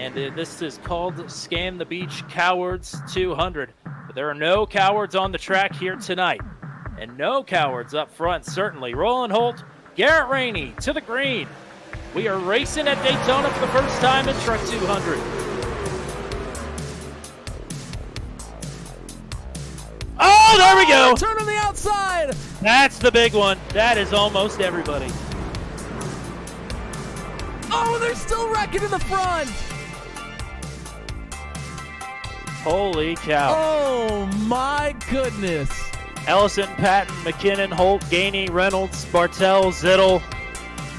and this is called Scan the Beach Cowards 200. But there are no cowards on the track here tonight, and no cowards up front, certainly. Roland Holt, Garrett Rainey to the green. We are racing at Daytona for the first time in Truck 200. Oh, there we go! Turn on the outside! That's the big one. That is almost everybody. Oh, they're still wrecking in the front! Holy cow. Oh, my goodness. Ellison, Patton, McKinnon, Holt, Gainey, Reynolds, Bartel, Zittel,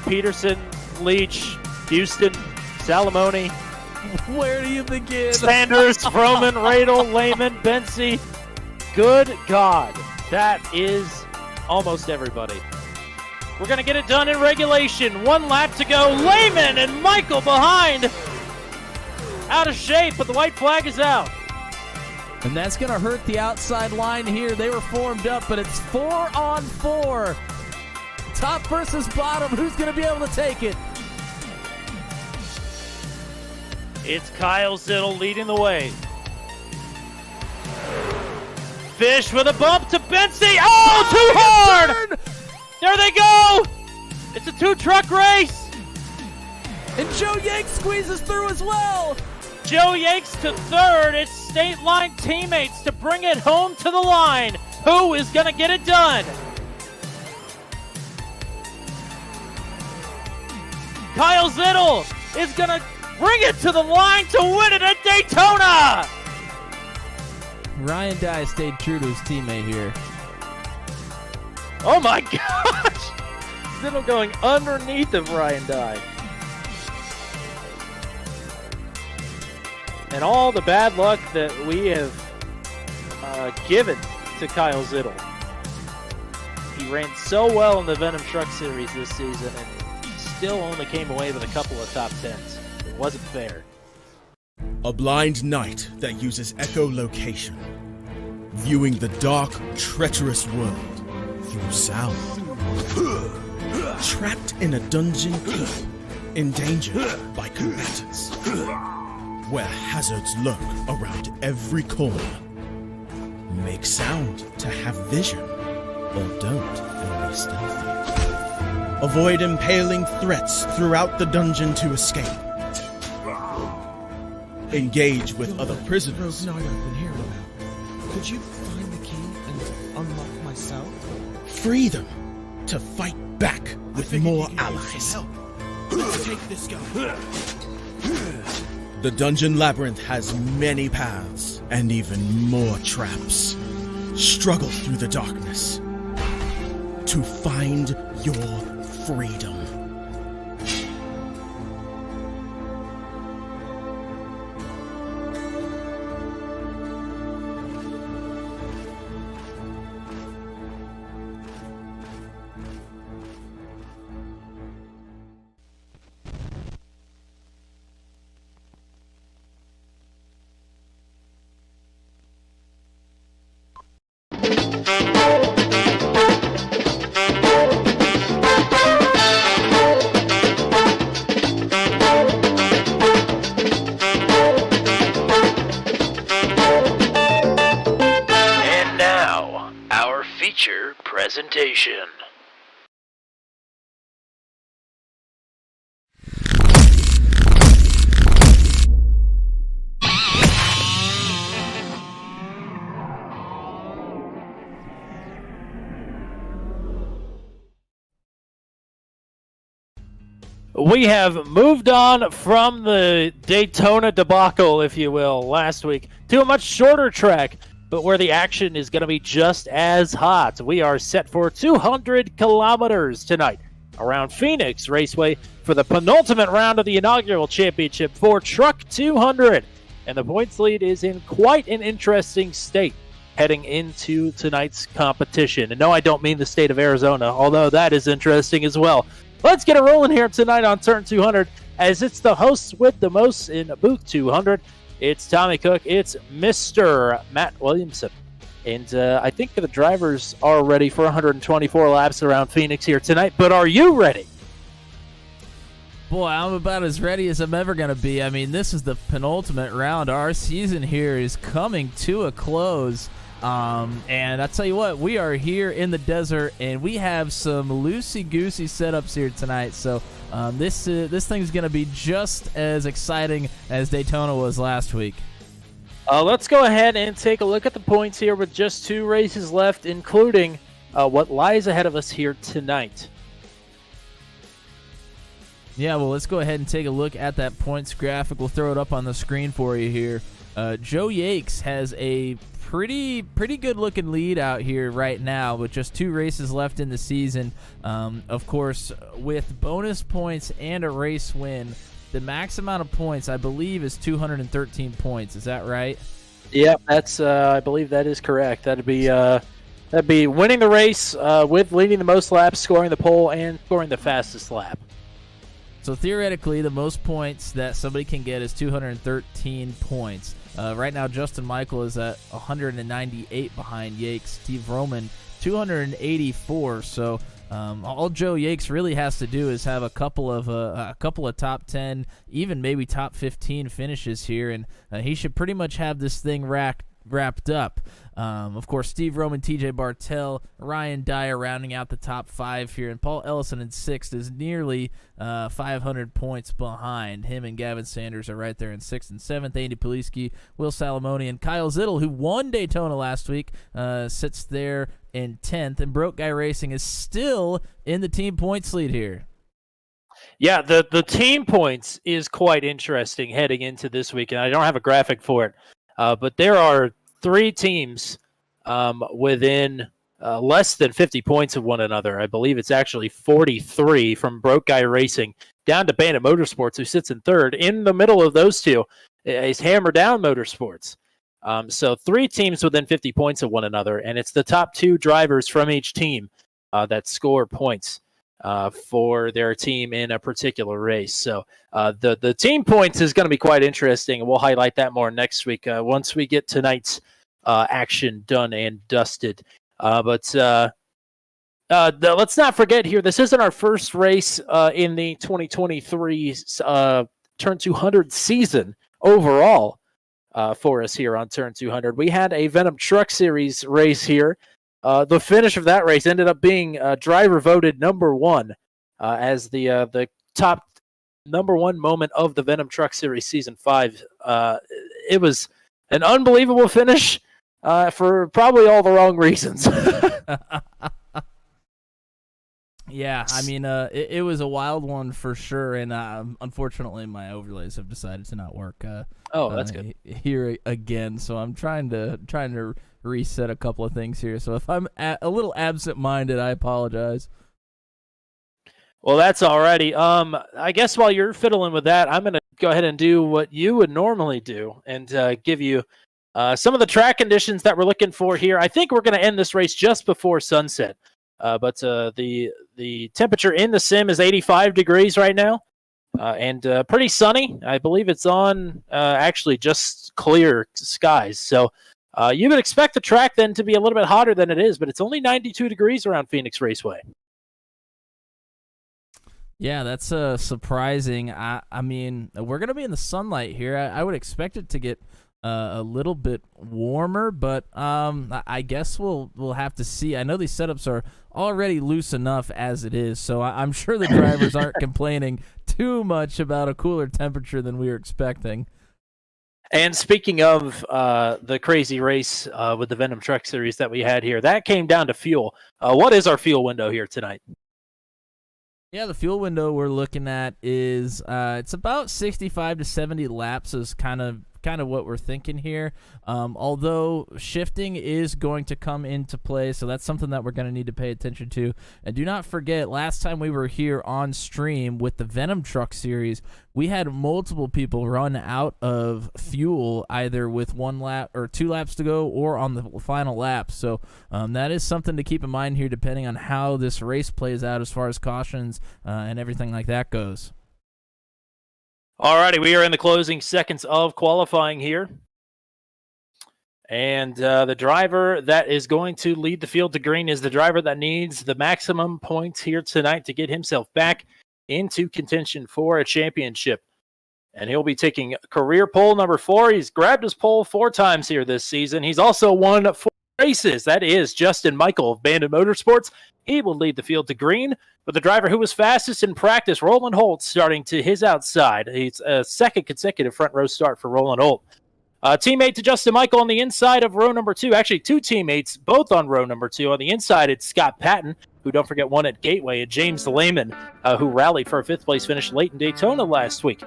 Peterson, Leach, Houston, Salamone. Where do you begin? Sanders, Froman, Radel, Lehman, Bensey. Good God. That is almost everybody. We're going to get it done in regulation. 1 lap to go. Lehman and Michael behind. Out of shape, but the white flag is out. And that's going to hurt the outside line here. They were formed up, but it's 4 on 4. Top versus bottom. Who's going to be able to take it? It's Kyle Zittel leading the way. Fish with a bump to Bensey. Oh, too hard! Turn! There they go! It's a 2-truck race. And Joe Yakes squeezes through as well. Joe Yakes to third. It's state line teammates to bring it home to the line. Who is going to get it done? Kyle Zittel is going to bring it to the line to win it at Daytona. Ryan Dye stayed true to his teammate here. Oh my gosh! Zittel going underneath of Ryan Dye. And all the bad luck that we have given to Kyle Zittel. He ran so well in the Venom Truck Series this season and still only came away with a couple of top 10s. It wasn't fair. A blind knight that uses echolocation, viewing the dark, treacherous world through sound. Trapped in a dungeon deep, endangered by combatants, where hazards lurk around every corner. Make sound to have vision, or don't and be stealthy. Avoid impaling threats throughout the dungeon to escape. Engage with other prisoners. Rogue Knight I've been hearing about. Could you find the key and unlock my cell? Free them to fight back with more allies. Let's take this guy. The Dungeon Labyrinth has many paths and even more traps. Struggle through the darkness to find your freedom. Presentation. We have moved on from the Daytona debacle, if you will, last week to a much shorter track, but where the action is going to be just as hot. We are set for 200 kilometers tonight around Phoenix Raceway for the penultimate round of the inaugural championship for Truck 200. And the points lead is in quite an interesting state heading into tonight's competition. And no, I don't mean the state of Arizona, although that is interesting as well. Let's get it rolling here tonight on Turn 200 as it's the hosts with the most in Booth 200. It's Tommy Cook. It's Mr. Matt Williamson. And I think the drivers are ready for 124 laps around Phoenix here tonight. But are you ready? Boy, I'm about as ready as I'm ever going to be. I mean, this is the penultimate round. Our season here is coming to a close. And I tell you what, we are here in the desert, and we have some loosey-goosey setups here tonight. So this thing's going to be just as exciting as Daytona was last week. Let's go ahead and take a look at the points here with just 2 races left, including what lies ahead of us here tonight. Yeah, well, let's go ahead and take a look at that points graphic. We'll throw it up on the screen for you here. Joe Yakes has a pretty good-looking lead out here right now with just 2 races left in the season. Of course, with bonus points and a race win, the max amount of points, I believe, is 213 points. Is that right? Yep, that's. I believe that is correct. That'd be winning the race with leading the most laps, scoring the pole, and scoring the fastest lap. So theoretically, the most points that somebody can get is 213 points. Right now, Justin Michael is at 198 behind Yakes. Steve Roman, 284. So all Joe Yakes really has to do is have a couple of top 10, even maybe top 15 finishes here, and he should pretty much have this thing wrapped up. Of course, Steve Roman, TJ Bartel, Ryan Dyer rounding out the top 5 here, and Paul Ellison in 6th is nearly 500 points behind. Him and Gavin Sanders are right there in 6th and 7th. Andy Poliski, Will Salamone, and Kyle Zittel, who won Daytona last week, sits there in 10th, and Broke Guy Racing is still in the team points lead here. Yeah, the team points is quite interesting heading into this week, and I don't have a graphic for it, but there are 3 teams within less than 50 points of one another. I believe it's actually 43 from Broke Guy Racing down to Bandit Motorsports, who sits in 3rd. In the middle of those 2 is Hammer Down Motorsports. So 3 teams within 50 points of one another, and it's the top 2 drivers from each team that score points for their team in a particular race. So the team points is going to be quite interesting, and we'll highlight that more next week once we get tonight's action done and dusted. But let's not forget here, this isn't our first race in the 2023 Turn 200 season overall for us here on Turn 200. We had a Venom Truck Series race here. The finish of that race ended up being driver voted number 1 as the top number 1 moment of the Venom Truck Series Season 5. It was an unbelievable finish for probably all the wrong reasons. Yeah, I mean, it was a wild one for sure, and unfortunately, my overlays have decided to not work. That's good. Here again, so I'm trying to reset a couple of things here. So if I'm a little absent-minded, I apologize. Well, that's alrighty. I guess while you're fiddling with that, I'm gonna go ahead and do what you would normally do and give you some of the track conditions that we're looking for here. I think we're gonna end this race just before sunset. But the temperature in the sim is 85 degrees right now, and pretty sunny. I believe it's on actually just clear skies. So you would expect the track then to be a little bit hotter than it is, but it's only 92 degrees around Phoenix Raceway. Yeah, that's surprising. I mean, we're going to be in the sunlight here. I would expect it to get a little bit warmer, but I guess we'll have to see. I know these setups are already loose enough as it is, so I'm sure the drivers aren't complaining too much about a cooler temperature than we were expecting. And speaking of the crazy race with the Venom Truck Series that we had here, that came down to fuel. What is our fuel window here tonight? Yeah, the fuel window we're looking at is it's about 65 to 70 laps is kind of what we're thinking here. Although shifting is going to come into play, so that's something that we're going to need to pay attention to. And do not forget, last time we were here on stream with the Venom Truck Series, we had multiple people run out of fuel either with 1 lap or 2 laps to go or on the final lap. So that is something to keep in mind here depending on how this race plays out as far as cautions and everything like that goes. Alrighty, we are in the closing seconds of qualifying here. And the driver that is going to lead the field to green is the driver that needs the maximum points here tonight to get himself back into contention for a championship. And he'll be taking career pole number 4. He's grabbed his pole 4 times here this season. He's also won 4 races. That is Justin Michael of Bandit Motorsports. He will lead the field to green, but the driver who was fastest in practice, Roland Holt, starting to his outside. He's a second consecutive front row start for Roland Holt. Teammate to Justin Michael on the inside of row number 2. Actually, 2 teammates, both on row number 2. On the inside, it's Scott Patton, who, don't forget, won at Gateway, and James Lehman, who rallied for a 5th place finish late in Daytona last week.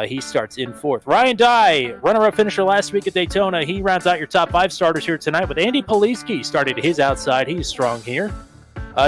He starts in 4th. Ryan Dye, runner-up finisher last week at Daytona. He rounds out your top 5 starters here tonight with Andy Poliski starting to his outside. He's strong here.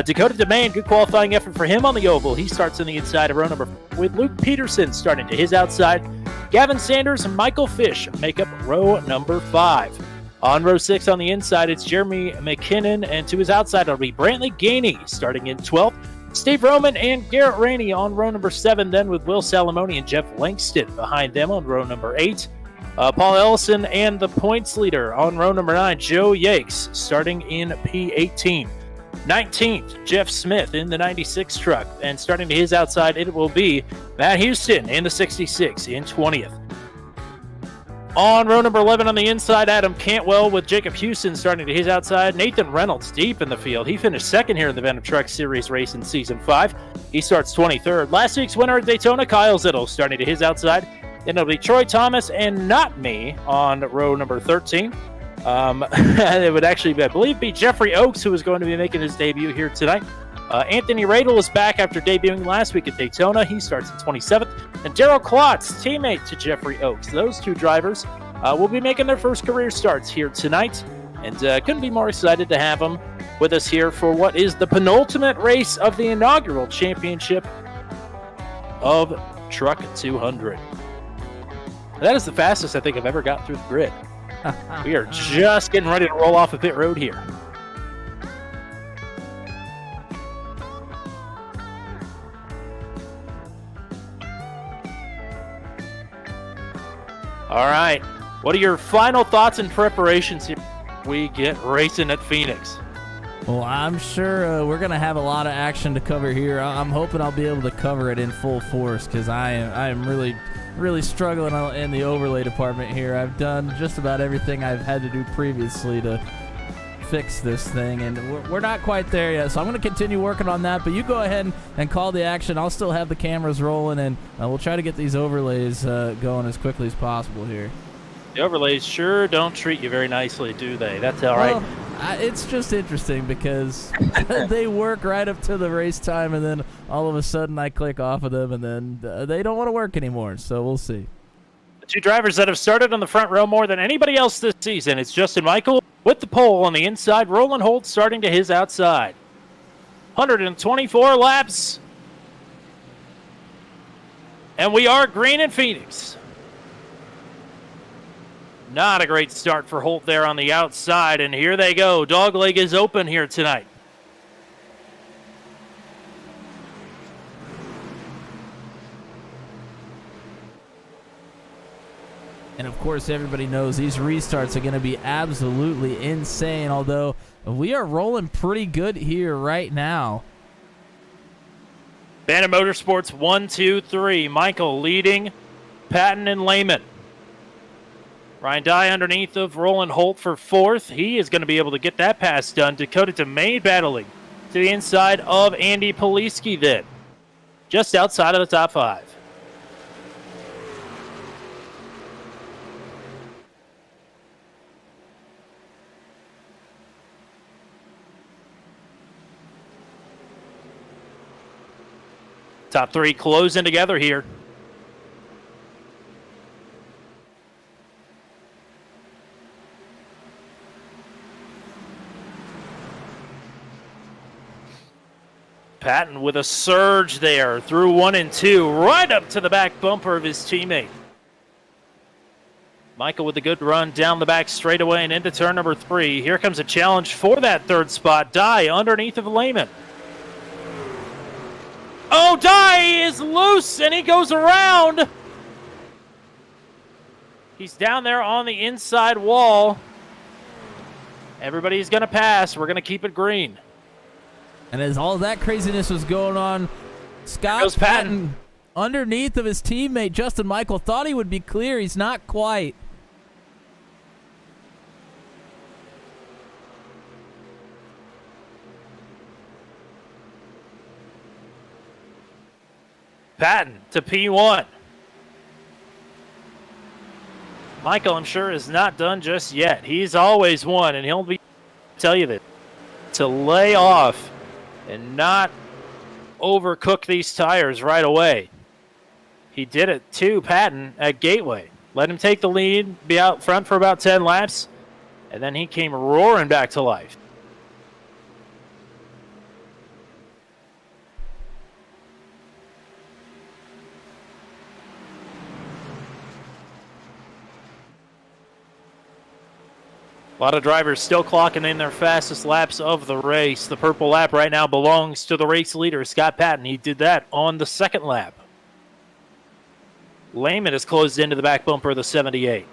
Dakota DeMain, good qualifying effort for him on the oval. He starts on the inside of row number 4 with Luke Peterson starting to his outside. Gavin Sanders and Michael Fish make up row number 5. On row 6 on the inside, it's Jeremy McKinnon, and to his outside, it'll be Brantley Gainey starting in 12th. Steve Roman and Garrett Rainey on row number 7, then with Will Salamone and Jeff Langston behind them on row number 8. Paul Ellison and the points leader on row number 9, Joe Yakes, starting in P18. 19th, Jeff Smith in the 96 truck, and starting to his outside, it will be Matt Houston in the 66 in 20th. On row number 11 on the inside, Adam Cantwell with Jacob Houston starting to his outside. Nathan Reynolds deep in the field. He finished 2nd here in the Venom Truck Series race in Season 5. He starts 23rd. Last week's winner at Daytona, Kyle Zittel, starting to his outside. Then it'll be Troy Thomas and not me on row number 13. It would actually, I believe, be Jeffrey Oakes who is going to be making his debut here tonight. Anthony Radel is back after debuting last week at Daytona. He starts in 27th. And Daryl Klotz, teammate to Jeffrey Oakes. Those 2 drivers will be making their first career starts here tonight. And couldn't be more excited to have them with us here for what is the penultimate race of the inaugural championship of Truck 200. That is the fastest I think I've ever got through the grid. We are just getting ready to roll off a pit road here. All right. What are your final thoughts and preparations here? We get racing at Phoenix. Well, I'm sure we're going to have a lot of action to cover here. I'm hoping I'll be able to cover it in full force because I am really struggling in the overlay department here. I've done just about everything I've had to do previously to fix this thing, and we're not quite there yet, so I'm going to continue working on that, but you go ahead and call the action. I'll still have the cameras rolling, and we'll try to get these overlays going as quickly as possible here. The overlays sure don't treat you very nicely, do they? That's all right. Well, it's just interesting because they work right up to the race time, and then all of a sudden I click off of them, and then they don't want to work anymore, so we'll see. The 2 drivers that have started on the front row more than anybody else this season, it's Justin Michael with the pole on the inside, Roland Holt starting to his outside. 124 laps. And we are green in Phoenix. Not a great start for Holt there on the outside, and here they go. Dogleg is open here tonight. And of course, everybody knows these restarts are going to be absolutely insane, although we are rolling pretty good here right now. Bandit Motorsports 1, 2, 3. Michael leading Patton and Lehman. Ryan Dye underneath of Roland Holt for 4th. He is going to be able to get that pass done. Dakota DeMain battling to the inside of Andy Poliski then. Just outside of the top 5. Top 3 closing together here. Patton with a surge there through 1 and 2, right up to the back bumper of his teammate. Michael with a good run down the back straightaway and into turn number 3. Here comes a challenge for that 3rd spot. Dye underneath of Lehman. Oh, Dye is loose and he goes around. He's down there on the inside wall. Everybody's going to pass. We're going to keep it green. And as all that craziness was going on, Scott goes Patton. Patton underneath of his teammate Justin Michael. Thought he would be clear. He's not quite. Patton to P1. Michael, I'm sure, is not done just yet. He's always won, and he'll be tell you that to lay off and not overcook these tires right away. He did it to Patton at Gateway. Let him take the lead, be out front for about 10 laps, and then he came roaring back to life. A lot of drivers still clocking in their fastest laps of the race. The purple lap right now belongs to the race leader, Scott Patton. He did that on the second lap. Lehman has closed into the back bumper of the 78.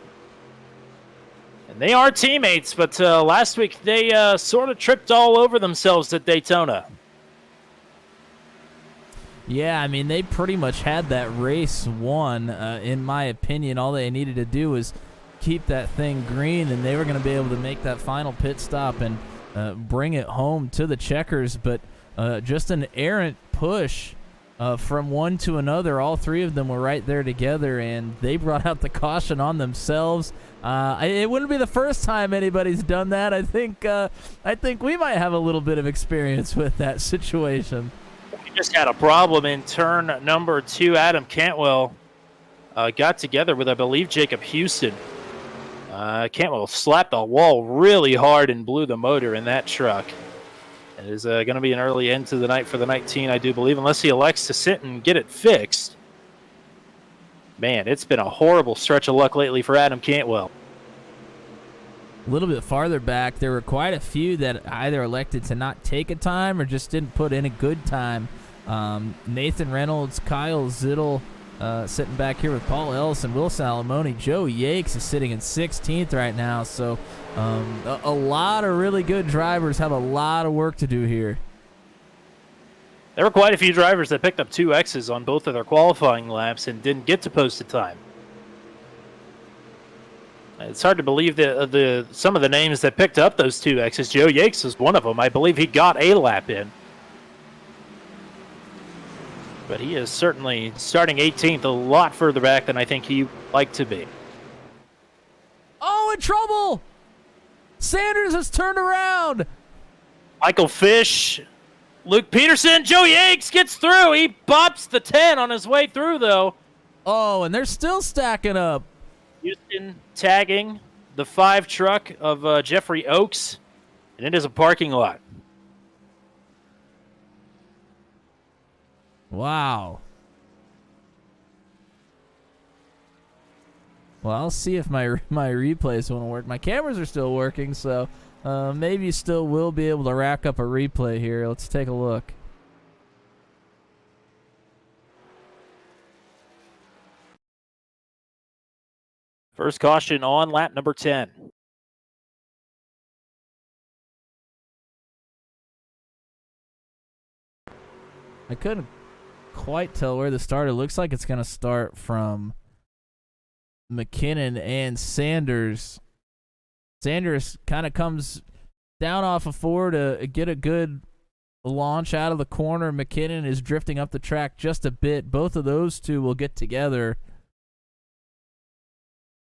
And they are teammates, but last week they sort of tripped all over themselves at Daytona. Yeah, I mean, they pretty much had that race won, in my opinion. All they needed to do was keep that thing green, and they were going to be able to make that final pit stop and bring it home to the checkers. But just an errant push from one to another. All three of them were right there together, and they brought out the caution on themselves. It wouldn't be the first time anybody's done that. I think we might have a little bit of experience with that situation. We just had a problem in turn number 2. Adam Cantwell got together with, I believe, Jacob Houston. Cantwell slapped the wall really hard and blew the motor in that truck. It is going to be an early end to the night for the 19, I do believe, unless he elects to sit and get it fixed. Man, it's been a horrible stretch of luck lately for Adam Cantwell. A little bit farther back, there were quite a few that either elected to not take a time or just didn't put in a good time. Nathan Reynolds, Kyle Zittel, sitting back here with Paul Ellison, Will Salamone. Joe Yakes is sitting in 16th right now. So a lot of really good drivers have a lot of work to do here. There were quite a few drivers that picked up 2 X's on both of their qualifying laps and didn't get to posted time. It's hard to believe that some of the names that picked up those 2 X's. Joe Yakes was one of them. I believe he got a lap in. But he is certainly starting 18th, a lot further back than I think he'd like to be. Oh, in trouble! Sanders has turned around! Michael Fish, Luke Peterson, Joe Yakes gets through. He bops the 10 on his way through, though. Oh, and they're still stacking up. Houston tagging the 5 truck of Jeffrey Oakes, and it is a parking lot. Wow. Well, I'll see if my replays want to work. My cameras are still working, so maybe still will be able to rack up a replay here. Let's take a look. First caution on lap number 10. I couldn't quite tell where the starter. Looks like it's going to start from McKinnon and Sanders. Sanders kind of comes down off of 4 to get a good launch out of the corner. McKinnon is drifting up the track just a bit. Both of those two will get together.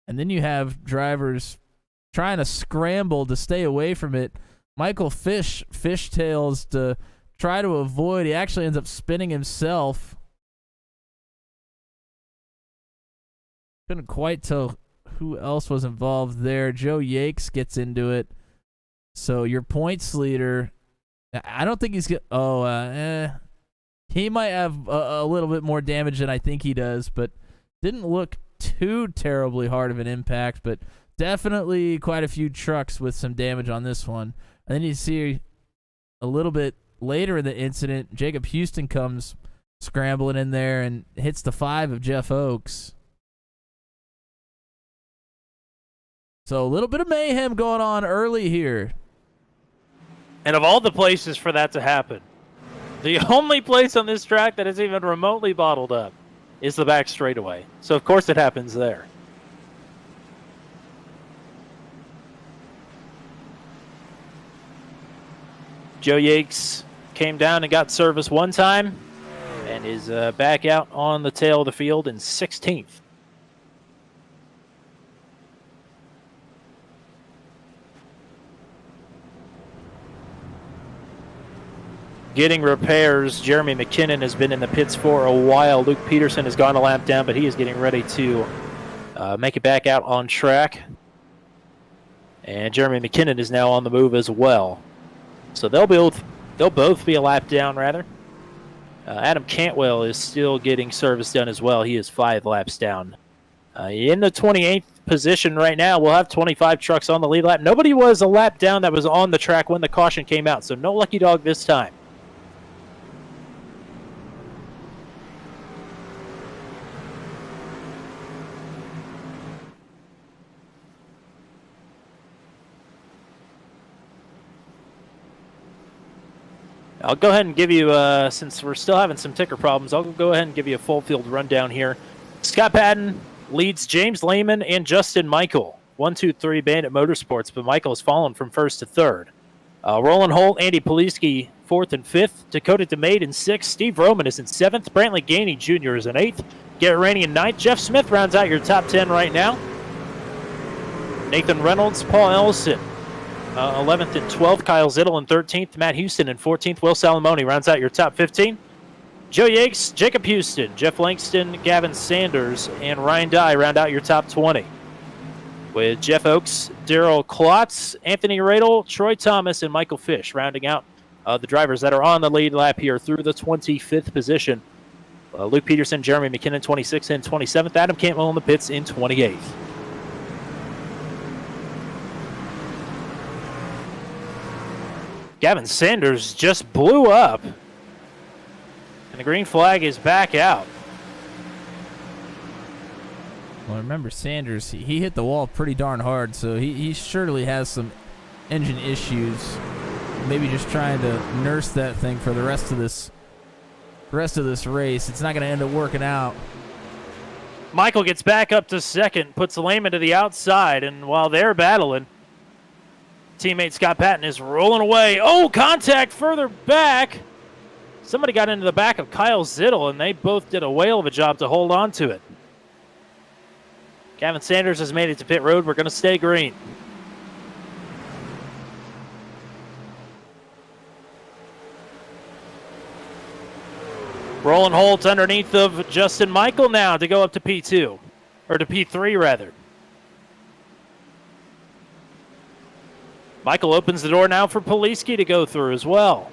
And then you have drivers trying to scramble to stay away from it. Michael fishtails to try to avoid. He actually ends up spinning himself. Couldn't quite tell who else was involved there. Joe Yakes gets into it. So your points leader, I don't think he's he might have a little bit more damage than I think he does, but didn't look too terribly hard of an impact, but definitely quite a few trucks with some damage on this one. And then you see a little bit later in the incident, Jacob Houston comes scrambling in there and hits the 5 of Jeff Oakes. So a little bit of mayhem going on early here. And of all the places for that to happen, The only place on this track that is even remotely bottled up is the back straightaway. So, of course, it happens there. Joe Yakes came down and got service one time and is back out on the tail of the field in 16th. Getting repairs, Jeremy McKinnon has been in the pits for a while. Luke Peterson has gone a lap down, but he is getting ready to make it back out on track. And Jeremy McKinnon is now on the move as well. So they'll both be a lap down, rather. Adam Cantwell is still getting service done as well. He is 5 laps down. In the 28th position right now, we'll have 25 trucks on the lead lap. Nobody was a lap down that was on the track when the caution came out, so no lucky dog this time. I'll go ahead and give you, since we're still having some ticker problems, I'll go ahead and give you a full field rundown here. Scott Patton leads James Lehman and Justin Michael. 1, 2, 3 Bandit Motorsports, but Michael has fallen from 1st to 3rd. Roland Holt, Andy Poliski, 4th and 5th. Dakota DeMade in 6th. Steve Roman is in 7th. Brantley Gainey Jr. is in 8th. Garrett Rainey in 9th. Jeff Smith rounds out your top 10 right now. Nathan Reynolds, Paul Ellison, 11th and 12th. Kyle Zittel in 13th. Matt Houston in 14th. Will Salamone rounds out your top 15. Joe Yakes, Jacob Houston, Jeff Langston, Gavin Sanders, and Ryan Dye round out your top 20. With Jeff Oakes, Daryl Klotz, Anthony Radel, Troy Thomas, and Michael Fish rounding out the drivers that are on the lead lap here through the 25th position. Luke Peterson, Jeremy McKinnon, 26th and 27th. Adam Cantwell in the pits in 28th. Gavin Sanders just blew up, and the green flag is back out. Well, remember Sanders, he hit the wall pretty darn hard, so he surely has some engine issues. Maybe just trying to nurse that thing for the rest of this race. It's not going to end up working out. Michael gets back up to 2nd, puts Lehman to the outside, and while they're battling, teammate Scott Patton is rolling away. Oh, contact further back. Somebody got into the back of Kyle Zittel, and they both did a whale of a job to hold on to it. Gavin Sanders has made it to pit road. We're going to stay green. Roland Holt underneath of Justin Michael now to go up to P2, or to P3 rather. Michael opens the door now for Poliski to go through as well.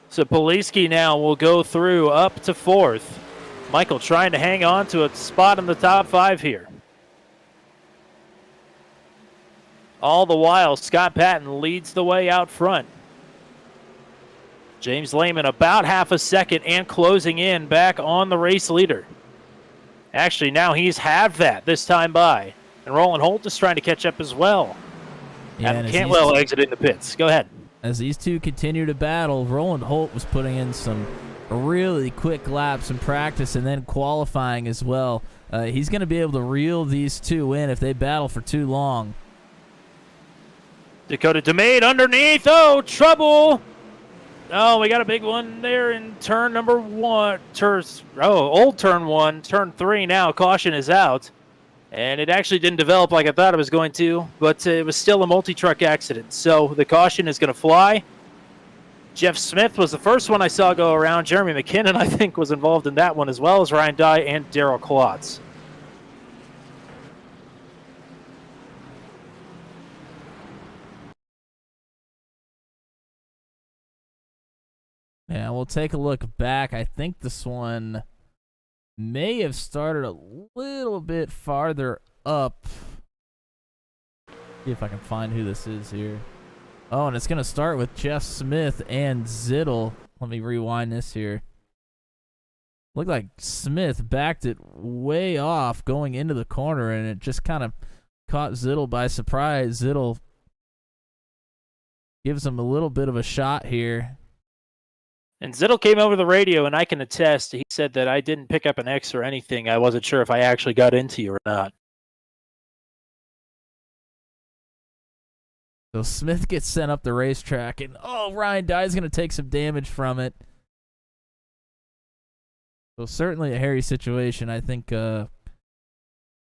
So Poliski now will go through up to 4th. Michael trying to hang on to a spot in the top 5 here. All the while, Scott Patton leads the way out front. James Lehman about half a second and closing in back on the race leader. Actually, now he's halved that this time by. And Roland Holt is trying to catch up as well. Yeah, Adam Cantwell exiting the pits. Go ahead. As these two continue to battle, Roland Holt was putting in some really quick laps in practice and then qualifying as well. He's going to be able to reel these two in if they battle for too long. Dakota DeMade underneath. Oh, trouble. Oh, we got a big one there in turn number 1. Old turn 1. Turn 3 now. Caution is out. And it actually didn't develop like I thought it was going to, but it was still a multi-truck accident. So the caution is going to fly. Jeff Smith was the first one I saw go around. Jeremy McKinnon, I think, was involved in that one as well as Ryan Dye and Daryl Klotz. Yeah, we'll take a look back. I think this one may have started a little bit farther up. See if I can find who this is here. Oh, and it's going to start with Jeff Smith and Zittel. Let me rewind this here. Looked like Smith backed it way off going into the corner, and it just kind of caught Zittel by surprise. Zittel gives him a little bit of a shot here. And Zittel came over the radio, and I can attest. He said that I didn't pick up an X or anything. I wasn't sure if I actually got into you or not. So Smith gets sent up the racetrack, and Ryan Dye's going to take some damage from it. So certainly a hairy situation. I think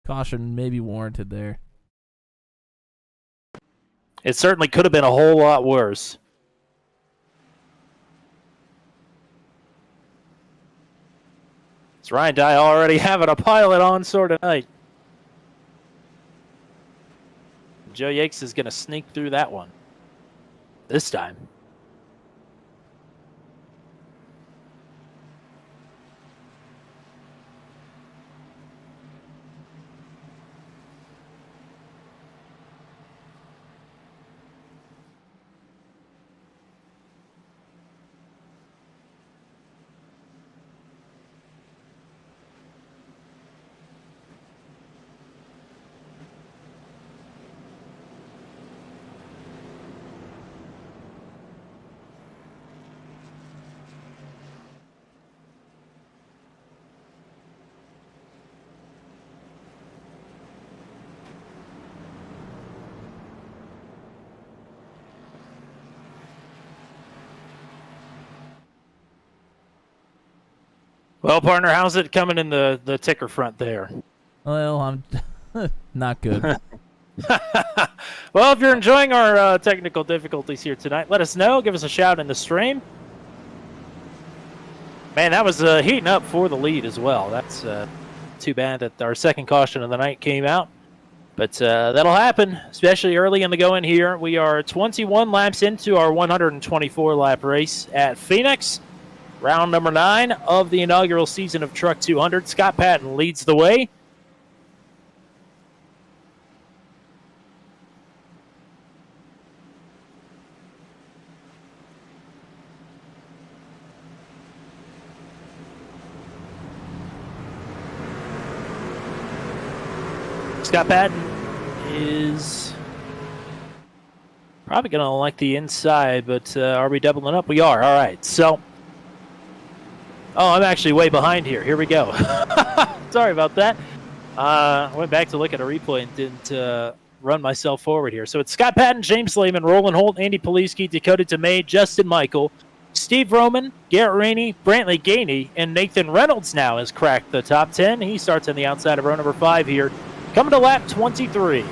caution may be warranted there. It certainly could have been a whole lot worse. It's Ryan Dye already having a pilot on sort of night. Joe Yakes is going to sneak through that one this time. Well, partner, how's it coming in the ticker front there? Well, I'm not good. Well, if you're enjoying our technical difficulties here tonight, let us know. Give us a shout in the stream. Man, that was heating up for the lead as well. That's too bad that our second caution of the night came out. But that'll happen, especially early in the going here. We are 21 laps into our 124-lap race at Phoenix. Round number 9 of the inaugural season of Truck 200. Scott Patton leads the way. Scott Patton is probably going to like the inside, but are we doubling up? We are. All right. So, I'm actually way behind here. Here we go. Sorry about that. I went back to look at a replay and didn't run myself forward here. So it's Scott Patton, James Lehman, Roland Holt, Andy Poliski, Dakota DeMay, Justin Michael, Steve Roman, Garrett Rainey, Brantley Gainey, and Nathan Reynolds now has cracked the top 10. He starts on the outside of row number 5 here. Coming to lap 23.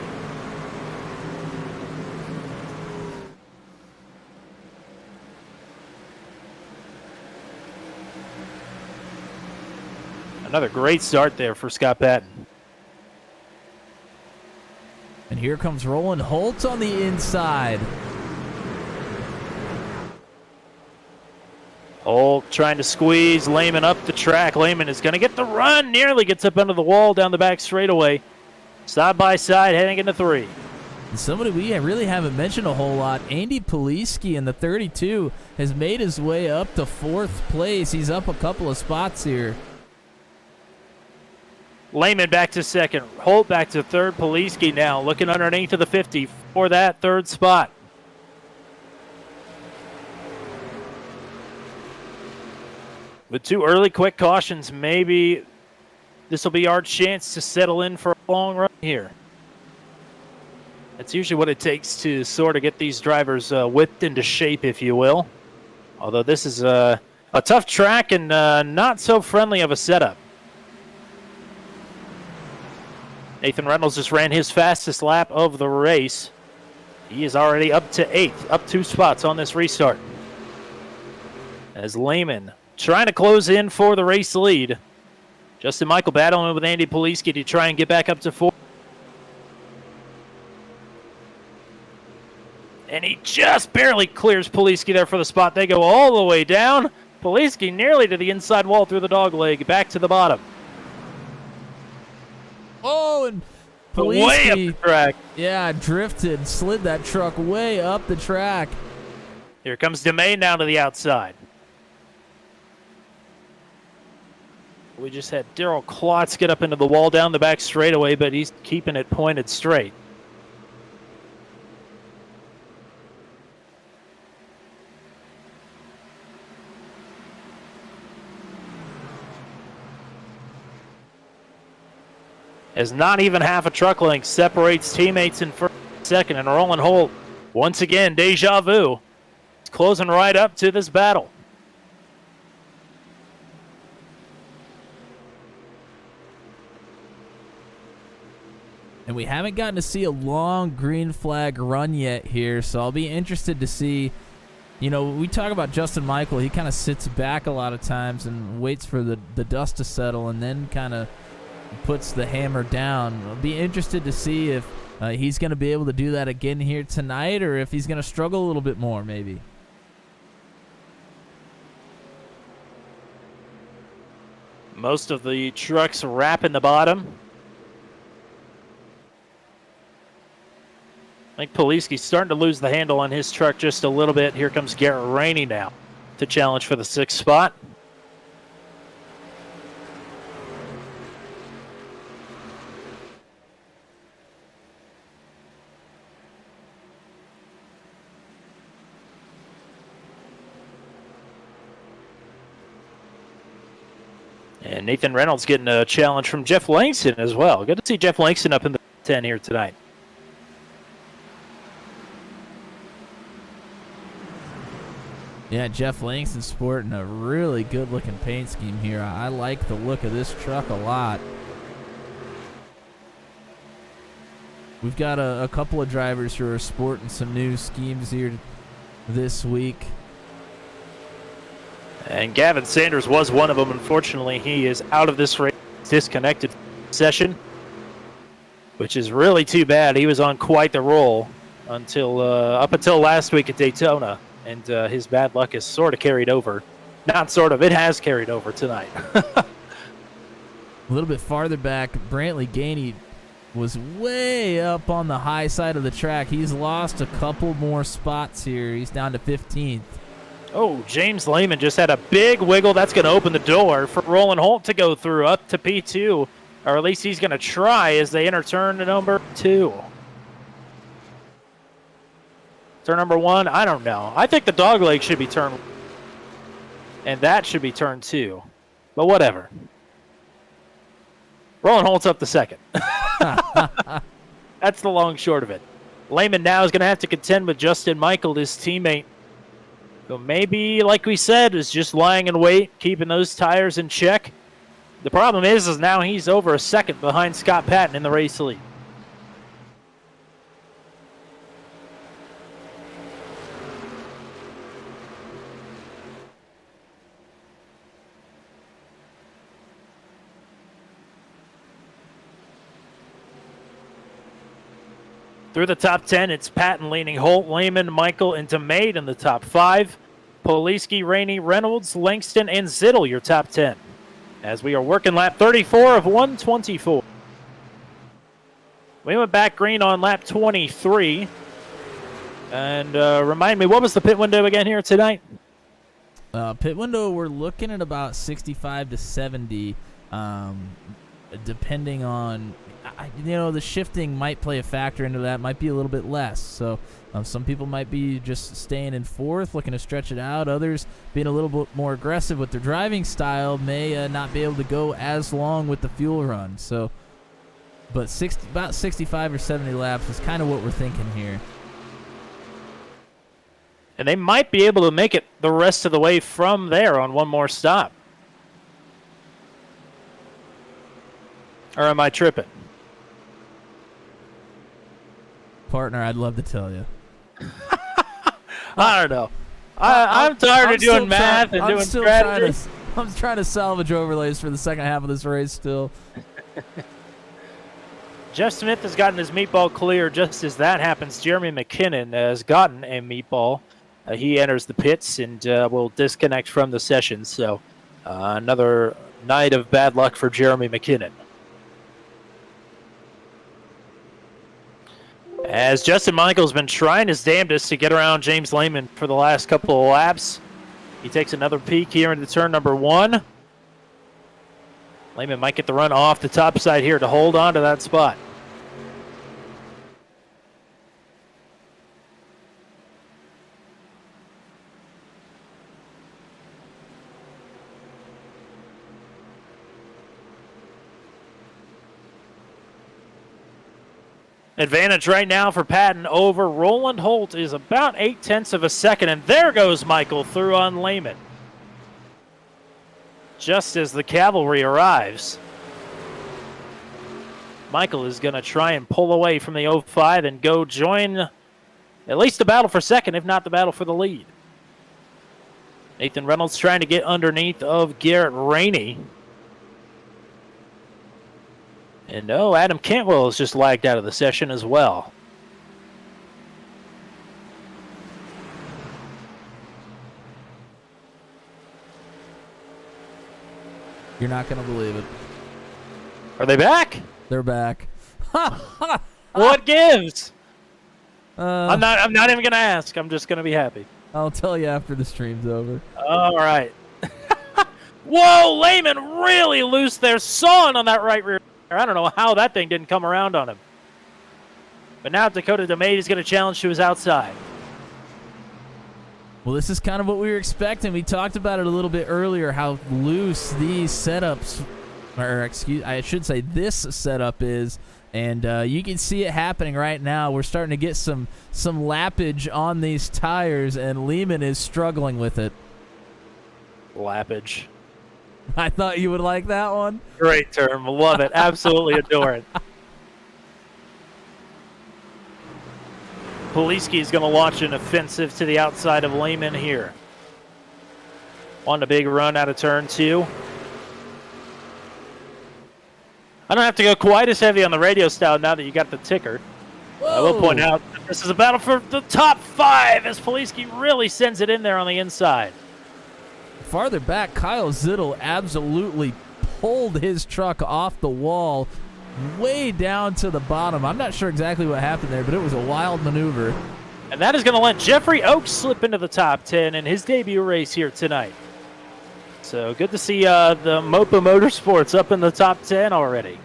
Another great start there for Scott Patton. And here comes Roland Holt on the inside. Holt trying to squeeze Lehman up the track. Lehman is going to get the run. Nearly gets up under the wall down the back straightaway. Side by side heading into 3. And somebody we really haven't mentioned a whole lot, Andy Poliski in the 32 has made his way up to 4th place. He's up a couple of spots here. Lehman back to 2nd. Holt back to 3rd. Poliski now looking underneath of the 50 for that 3rd spot. With 2 early quick cautions, maybe this will be our chance to settle in for a long run here. That's usually what it takes to sort of get these drivers whipped into shape, if you will. Although this is a tough track and not so friendly of a setup. Nathan Reynolds just ran his fastest lap of the race. He is already up to 8th, up 2 spots on this restart. As Lehman trying to close in for the race lead. Justin Michael battling with Andy Poliski to try and get back up to 4. And he just barely clears Poliski there for the spot. They go all the way down. Poliski nearly to the inside wall through the dog leg, back to the bottom. Oh, and Poliski, way up the track. Yeah, drifted, slid that truck way up the track. Here comes DeMay now to the outside. We just had Daryl Klotz get up into the wall down the back straightaway, but he's keeping it pointed straight. As not even half a truck length separates teammates in first and second, and Roland Holt, once again, deja vu. It's closing right up to this battle. And we haven't gotten to see a long green flag run yet here, so I'll be interested to see. You know, we talk about Justin Michael. He kind of sits back a lot of times and waits for the dust to settle and then kind of puts the hammer down. I'll be interested to see if he's going to be able to do that again here tonight, or if he's going to struggle a little bit more maybe. Most of the trucks wrapping the bottom. I think Poliski's starting to lose the handle on his truck just a little bit. Here comes Garrett Rainey now to challenge for the 6th spot. And Nathan Reynolds getting a challenge from Jeff Langston as well. Good to see Jeff Langston up in the 10 here tonight. Yeah, Jeff Langston sporting a really good-looking paint scheme here. I like the look of this truck a lot. We've got a couple of drivers who are sporting some new schemes here this week. And Gavin Sanders was one of them. Unfortunately, he is out of this race, disconnected session, which is really too bad. He was on quite the roll until up until last week at Daytona, and his bad luck is sort of carried over. Not sort of, it has carried over tonight. A little bit farther back, Brantley Gainey was way up on the high side of the track. He's lost a couple more spots here. He's down to 15th. Oh, James Lehman just had a big wiggle. That's going to open the door for Roland Holt to go through up to P2, or at least he's going to try as they enter turn number 2. Turn number 1, I don't know. I think the dog leg should be turn 1, and that should be turn 2, but whatever. Roland Holt's up the 2nd. That's the long short of it. Lehman now is going to have to contend with Justin Michael, his teammate. So maybe, like we said, is just lying in wait, keeping those tires in check. The problem is now he's over a second behind Scott Patton in the race lead. Through the top 10, it's Patton leading Holt, Lehman, Michael, and DeMade in the top 5. Poliski, Rainey, Reynolds, Langston, and Zittel, your top 10. As we are working lap 34 of 124. We went back green on lap 23. And remind me, what was the pit window again here tonight? Pit window, we're looking at about 65 to 70, depending on... the shifting might play a factor into that. Might be a little bit less. So some people might be just staying in 4th, looking to stretch it out. Others being a little bit more aggressive with their driving style may not be able to go as long with the fuel run. So, but about 65 or 70 laps is kind of what we're thinking here. And they might be able to make it the rest of the way from there on one more stop. Or am I tripping? Partner, I'd love to tell you. I don't know. I'm tired of doing math and doing strategy. I'm trying to salvage overlays for the second half of this race still. Jeff Smith has gotten his meatball clear. Just as that happens, Jeremy McKinnon has gotten a meatball. He enters the pits and will disconnect from the session. So another night of bad luck for Jeremy McKinnon. As Justin Michael's been trying his damnedest to get around James Lehman for the last couple of laps. He takes another peek here into turn number 1. Lehman might get the run off the top side here to hold on to that spot. Advantage right now for Patton over Roland Holt is about 0.8 of a second, and there goes Michael through on Lehman. Just as the cavalry arrives, Michael is going to try and pull away from the 05 and go join at least the battle for second, if not the battle for the lead. Nathan Reynolds trying to get underneath of Garrett Rainey. And no, Adam Cantwell has just lagged out of the session as well. You're not going to believe it. Are they back? They're back. What gives? I'm not even going to ask. I'm just going to be happy. I'll tell you after the stream's over. All right. Whoa, Lehman really loose there. Sawing on that right rear. I don't know how that thing didn't come around on him. But now Dakota DeMade is going to challenge to his outside. Well, this is kind of what we were expecting. We talked about it a little bit earlier, how loose these setups, or I should say this setup is. And you can see it happening right now. We're starting to get some lappage on these tires, and Lehman is struggling with it. Lappage. I thought you would like that one. Great term. Love it. Absolutely adore it. Poliski is going to launch an offensive to the outside of Lehman here. On a big run out of turn 2. I don't have to go quite as heavy on the radio style now that you got the ticker. I will point out that this is a battle for the top 5 as Poliski really sends it in there on the inside. Farther back, Kyle Zittel absolutely pulled his truck off the wall way down to the bottom. I'm not sure exactly what happened there, but it was a wild maneuver. And that is going to let Jeffrey Oakes slip into the top 10 in his debut race here tonight. So good to see the Mopa Motorsports up in the top 10 already.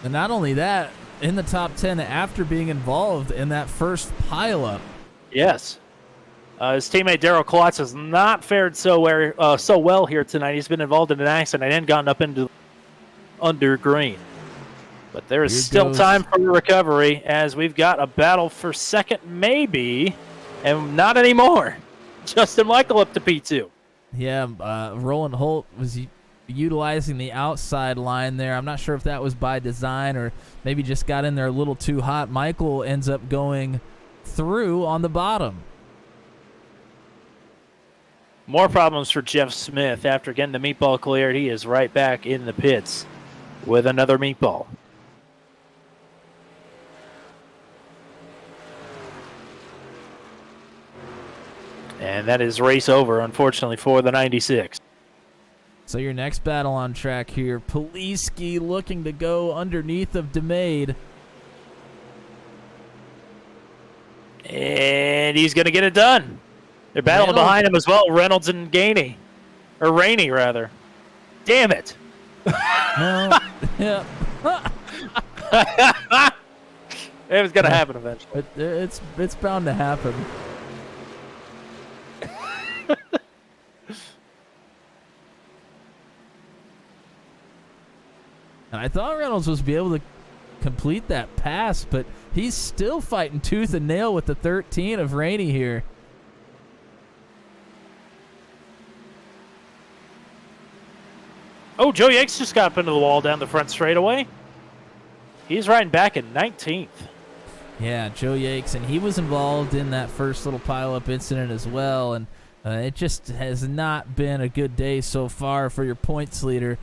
And not only that, in the top 10 after being involved in that first pileup. Yes. His teammate Daryl Klotz has not fared so well here tonight. He's been involved in an accident and gotten up into under green. But there is still time for recovery as we've got a battle for second maybe, and not anymore. Justin Michael up to P2. Yeah, Roland Holt was utilizing the outside line there. I'm not sure if that was by design or maybe just got in there a little too hot. Michael ends up going through on the bottom. More problems for Jeff Smith. After getting the meatball cleared, he is right back in the pits with another meatball. And that is race over, unfortunately, for the 96. So your next battle on track here, Poliski looking to go underneath of DeMade. And he's going to get it done. They're battling behind him as well, Reynolds and Gainey. Or Rainey, rather. Damn it. No. Yeah. It was going to happen eventually. It's bound to happen. And I thought Reynolds was be able to complete that pass, but he's still fighting tooth and nail with the 13 of Rainey here. Oh, Joe Yakes just got up into the wall down the front straightaway. He's riding back in 19th. Yeah, Joe Yakes, and he was involved in that first little pileup incident as well, and it just has not been a good day so far for your points leader.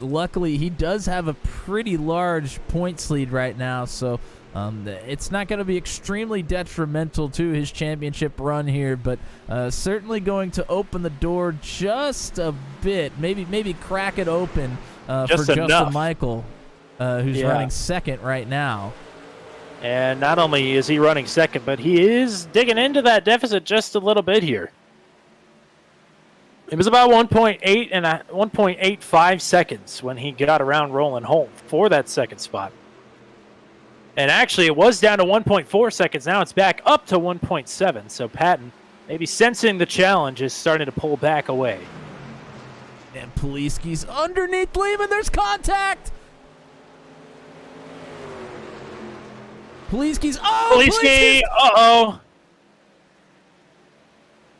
Luckily, he does have a pretty large points lead right now, so it's not going to be extremely detrimental to his championship run here, but certainly going to open the door just a bit, maybe crack it open for Justin Michael, who's running second right now. And not only is he running second, but he is digging into that deficit just a little bit here. It was about 1.85 seconds when he got around rolling home for that second spot. And actually, it was down to 1.4 seconds. Now it's back up to 1.7. So Patton, maybe sensing the challenge, is starting to pull back away. And Poliski's underneath Lehman. There's contact. Poliski's. Oh, Poliski! Uh-oh.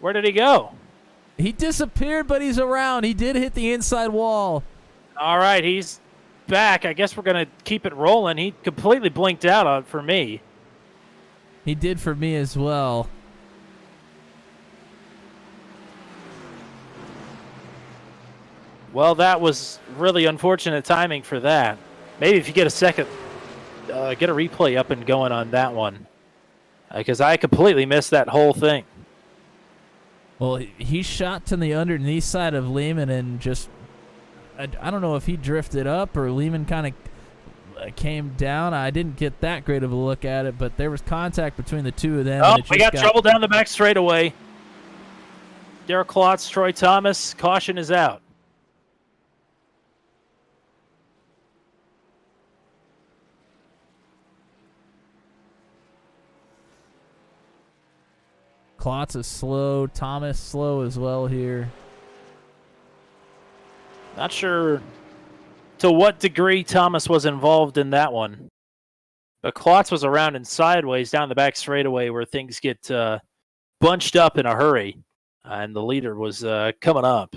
Where did he go? He disappeared, but he's around. He did hit the inside wall. All right, he's back. I guess we're going to keep it rolling. He completely blinked out on for me. He did for me as well. Well, that was really unfortunate timing for that. Maybe if you get a second, get a replay up and going on that one. Because I completely missed that whole thing. Well, he shot to the underneath side of Lehman and just, I don't know if he drifted up or Lehman kind of came down. I didn't get that great of a look at it, but there was contact between the two of them. Oh, we got trouble down the back straightaway. Derek Klotz, Troy Thomas, caution is out. Klotz is slow. Thomas slow as well here. Not sure to what degree Thomas was involved in that one. But Klotz was around and sideways down the back straightaway where things get bunched up in a hurry. And the leader was coming up.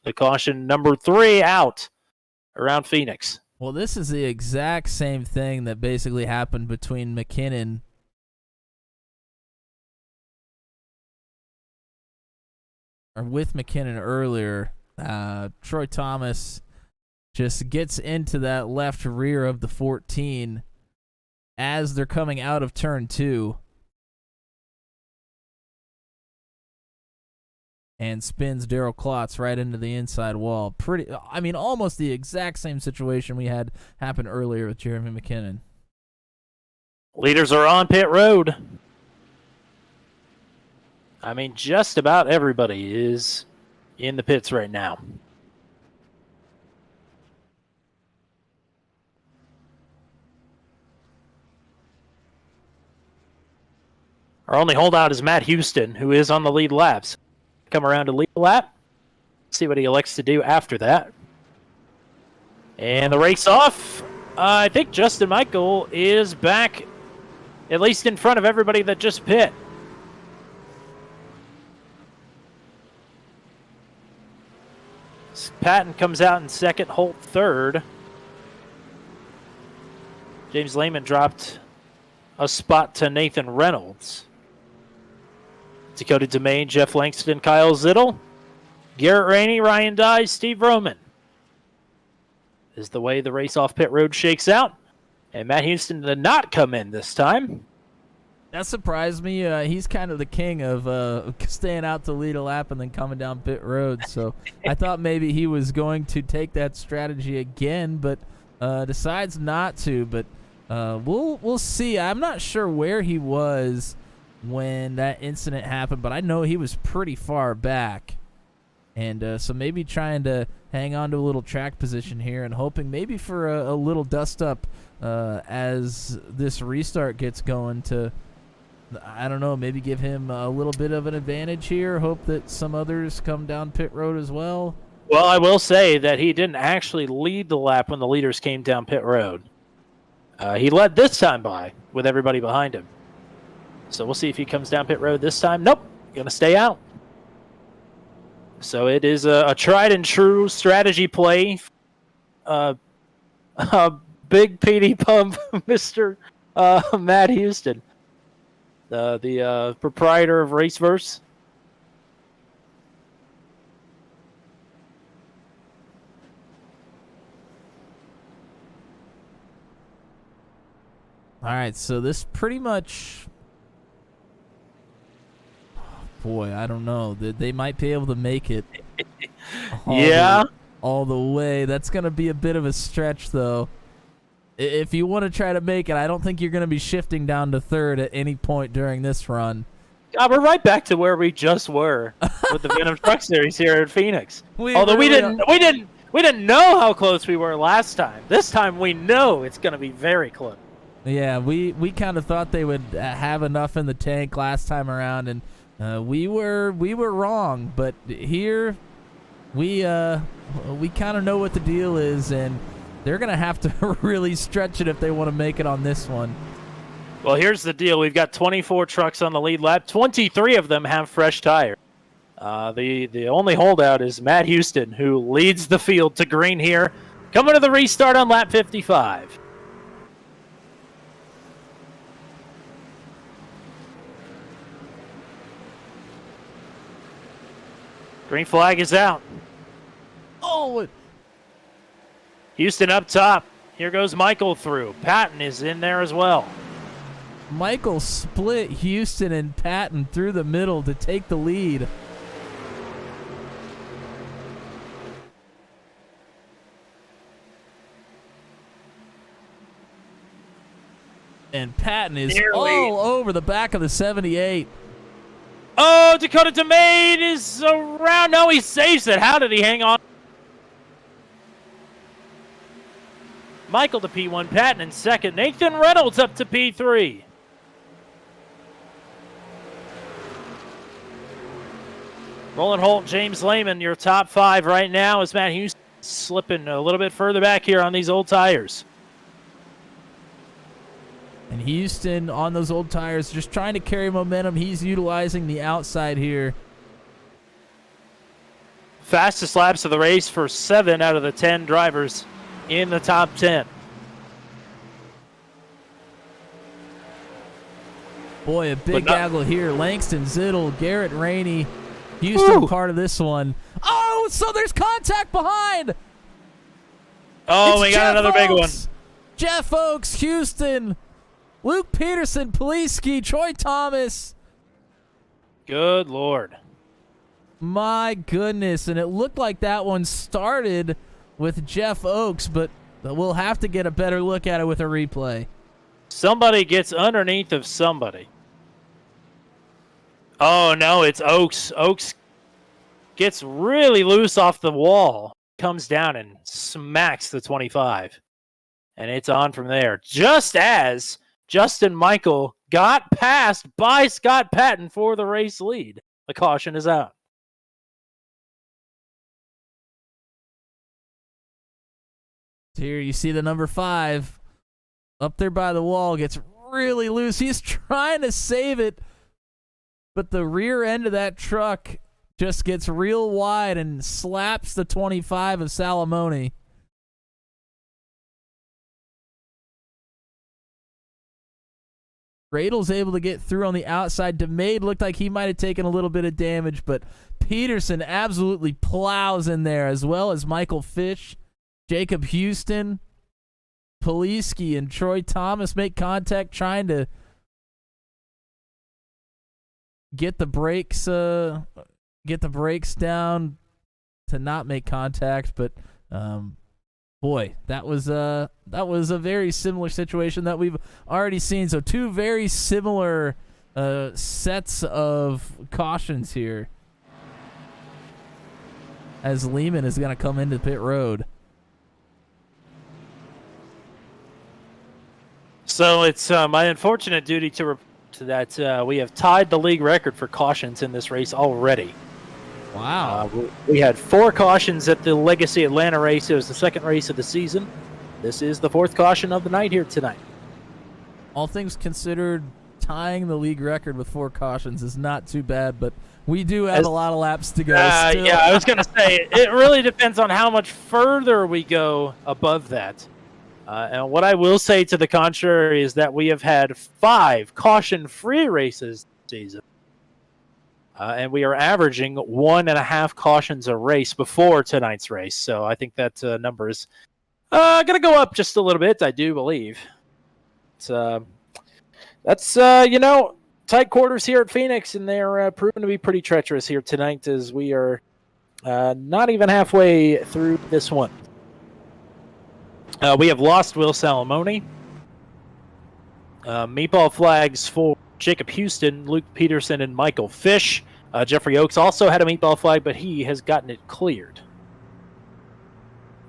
The caution number 3 out around Phoenix. Well, this is the exact same thing that basically happened between McKinnon or with McKinnon earlier. Troy Thomas just gets into that left rear of the 14 as they're coming out of turn 2 and spins Darryl Klotz right into the inside wall. Almost the exact same situation we had happen earlier with Jeremy McKinnon. Leaders are on pit road. Just about everybody is in the pits right now. Our only holdout is Matt Houston, who is on the lead laps. Come around to lead the lap. See what he elects to do after that. And the race off. I think Justin Michael is back, at least in front of everybody that just pit. Patton comes out in second, Holt third. James Lehman dropped a spot to Nathan Reynolds. Dakota Domain, Jeff Langston, Kyle Zittel, Garrett Rainey, Ryan Dye, Steve Roman. Is the way the race off pit road shakes out. And Matt Houston did not come in this time. That surprised me. He's kind of the king of staying out to lead a lap and then coming down pit road. So I thought maybe he was going to take that strategy again, but decides not to. But we'll see. I'm not sure where he was when that incident happened, but I know he was pretty far back. And so maybe trying to hang on to a little track position here and hoping maybe for a little dust up as this restart gets going to, I don't know, maybe give him a little bit of an advantage here. Hope that some others come down pit road as well. Well, I will say that he didn't actually lead the lap when the leaders came down pit road. He led this time by with everybody behind him. So we'll see if he comes down pit road this time. Nope, going to stay out. So it is a tried and true strategy play. A big PD pump, Mr. Matt Houston, the proprietor of Raceverse. All right, so this pretty much, boy, I don't know. They might be able to make it. All the way. That's going to be a bit of a stretch, though. If you want to try to make it, I don't think you're going to be shifting down to third at any point during this run. God, we're right back to where we just were with the Venom Truck Series here at Phoenix. Although we didn't know how close we were last time. This time we know it's going to be very close. Yeah, we kind of thought they would have enough in the tank last time around, and we were wrong. But here, we kind of know what the deal is, and they're gonna have to really stretch it if they want to make it on this one. Well, here's the deal: we've got 24 trucks on the lead lap. 23 of them have fresh tires. The only holdout is Matt Houston, who leads the field to green here, coming to the restart on lap 55. Green flag is out. Oh! Houston up top. Here goes Michael through. Patton is in there as well. Michael split Houston and Patton through the middle to take the lead. And Patton is all over the back of the 78. Oh, Dakota DeMade is around. No, he saves it. How did he hang on? Michael to P1, Patton in second. Nathan Reynolds up to P3. Roland Holt, James Lehman, your top five right now as Matt Houston slipping a little bit further back here on these old tires. And Houston on those old tires just trying to carry momentum. He's utilizing the outside here. Fastest laps of the race for 7 out of the 10 drivers in the top 10. Boy, a big gaggle here. Langston Zittel, Garrett Rainey, Houston part of this one. Oh, so there's contact behind. Oh, we got another big one. Jeff Oaks, Houston, Luke Peterson, Poliski, Troy Thomas. Good Lord. My goodness, and it looked like that one started with Jeff Oaks, but we'll have to get a better look at it with a replay. Somebody gets underneath of somebody. Oh, no, it's Oaks. Oaks gets really loose off the wall, comes down and smacks the 25. And it's on from there. Just as Justin Michael got passed by Scott Patton for the race lead. The caution is out. Here you see the number 5 up there by the wall, gets really loose. He's trying to save it, but the rear end of that truck just gets real wide and slaps the 25 of Salamone. Radle's able to get through on the outside. DeMade looked like he might have taken a little bit of damage, but Peterson absolutely plows in there, as well as Michael Fish, Jacob Houston, Poliski, and Troy Thomas make contact, trying to get the brakes down to not make contact. But boy, that was a very similar situation that we've already seen. So 2 very similar sets of cautions here, as Lehman is going to come into pit road. So it's my unfortunate duty to report that we have tied the league record for cautions in this race already. Wow. We had 4 cautions at the Legacy Atlanta race. It was the second race of the season. This is the 4th caution of the night here tonight. All things considered, tying the league record with 4 cautions is not too bad, but we do have a lot of laps to go still. Yeah, I was going to say, it really depends on how much further we go above that. And what I will say to the contrary is that we have had 5 caution-free races this season. And we are averaging 1.5 cautions a race before tonight's race. So I think that number is going to go up just a little bit, I do believe. That's tight quarters here at Phoenix, and they're proven to be pretty treacherous here tonight, as we are not even halfway through this one. We have lost Will Salamone. Meatball flags for Jacob Houston, Luke Peterson, and Michael Fish. Jeffrey Oakes also had a meatball flag, but he has gotten it cleared.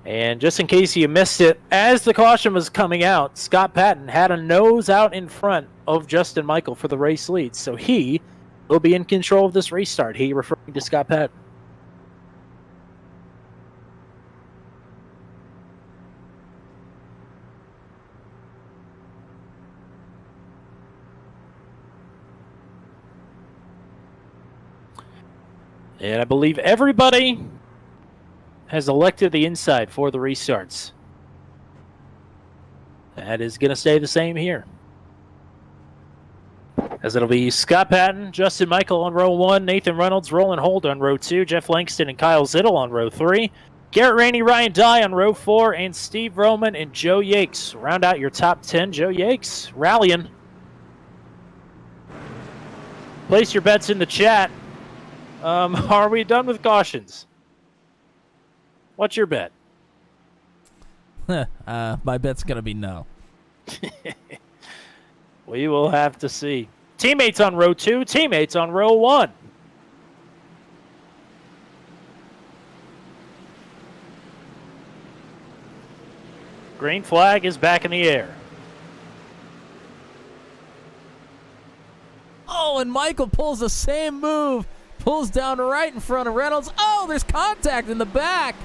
And just in case you missed it, as the caution was coming out, Scott Patton had a nose out in front of Justin Michael for the race lead. So he will be in control of this restart. He referring to Scott Patton. And I believe everybody has elected the inside for the restarts. That is going to stay the same here. As it'll be Scott Patton, Justin Michael on row 1, Nathan Reynolds, Roland Holt on row 2, Jeff Langston and Kyle Zittel on row 3, Garrett Rainey, Ryan Dye on row 4, and Steve Roman and Joe Yakes. Round out your top 10. Joe Yakes rallying. Place your bets in the chat. Are we done with cautions? What's your bet? My bet's going to be no. We will have to see. Teammates on row 2, teammates on row 1. Green flag is back in the air. Oh, and Michael pulls the same move. Pulls down right in front of Reynolds. Oh, there's contact in the back.